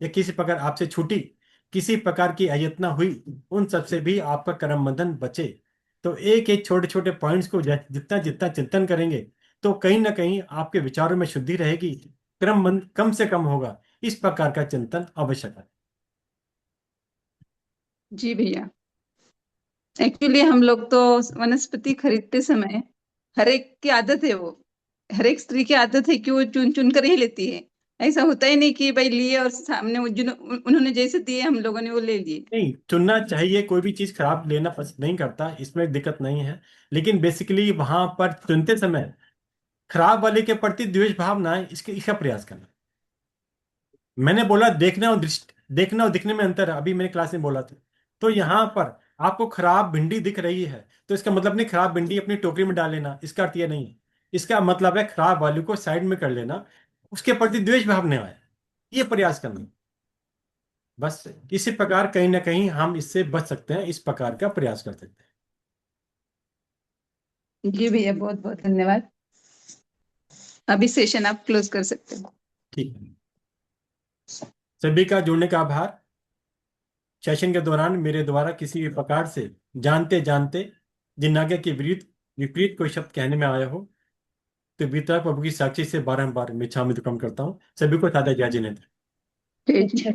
या किसी प्रकार आपसे छूटी, किसी प्रकार की अयत्ना हुई, उन सब से भी आपका कर्म बंधन बचे। तो एक एक छोटे छोटे पॉइंट्स को जितना जितना चिंतन करेंगे, तो कहीं ना कहीं आपके विचारों में शुद्धि रहेगी, क्रम कम से कम होगा। इस प्रकार का चिंतन आवश्यक है। जी भैया, एक्चुअली हम लोग तो वनस्पति खरीदते समय हर एक की आदत है, वो हर एक स्त्री की आदत है कि वो चुन चुन कर ही लेती है। ऐसा होता ही नहीं कि भाई लिए और सामने उन्होंने जैसे दिए हम लोगों ने वो ले लिए। नहीं, चुनना चाहिए, कोई भी चीज खराब लेना पसंद नहीं करता, इसमें दिक्कत नहीं है। लेकिन बेसिकली वहां पर चुनते समय खराब वाले के प्रति द्वेष भाव ना है, इसके इसका प्रयास करना। मैंने बोला देखना और दिखने में अंतर है, अभी मैंने क्लास में बोला था। तो यहाँ पर आपको खराब भिंडी दिख रही है, तो इसका मतलब नहीं खराब भिंडी अपनी टोकरी में डाल लेना, इसका अर्थ यह नहीं है। इसका मतलब है खराब वाले को साइड में कर लेना, उसके प्रति द्वेष भाव नहीं आए, ये प्रयास करना। बस इसी प्रकार कहीं ना कहीं हम इससे बच सकते हैं, इस प्रकार का प्रयास कर सकते हैं। जी भैया, बहुत बहुत धन्यवाद। अभी सेशन आप क्लोज कर सकते हैं। ठीक है, सभी का जुड़ने का आभार। सेशन के दौरान मेरे द्वारा किसी भी प्रकार से जानते जानते जिन आज्ञा के विरुद्ध विपरीत कोई शब्द कहने में आया हो, तो बीता प्रभु की साक्षी से बारंबार मैं क्षमा करता हूँ। सभी को सादा जय जिनेन्द्र। जय जी।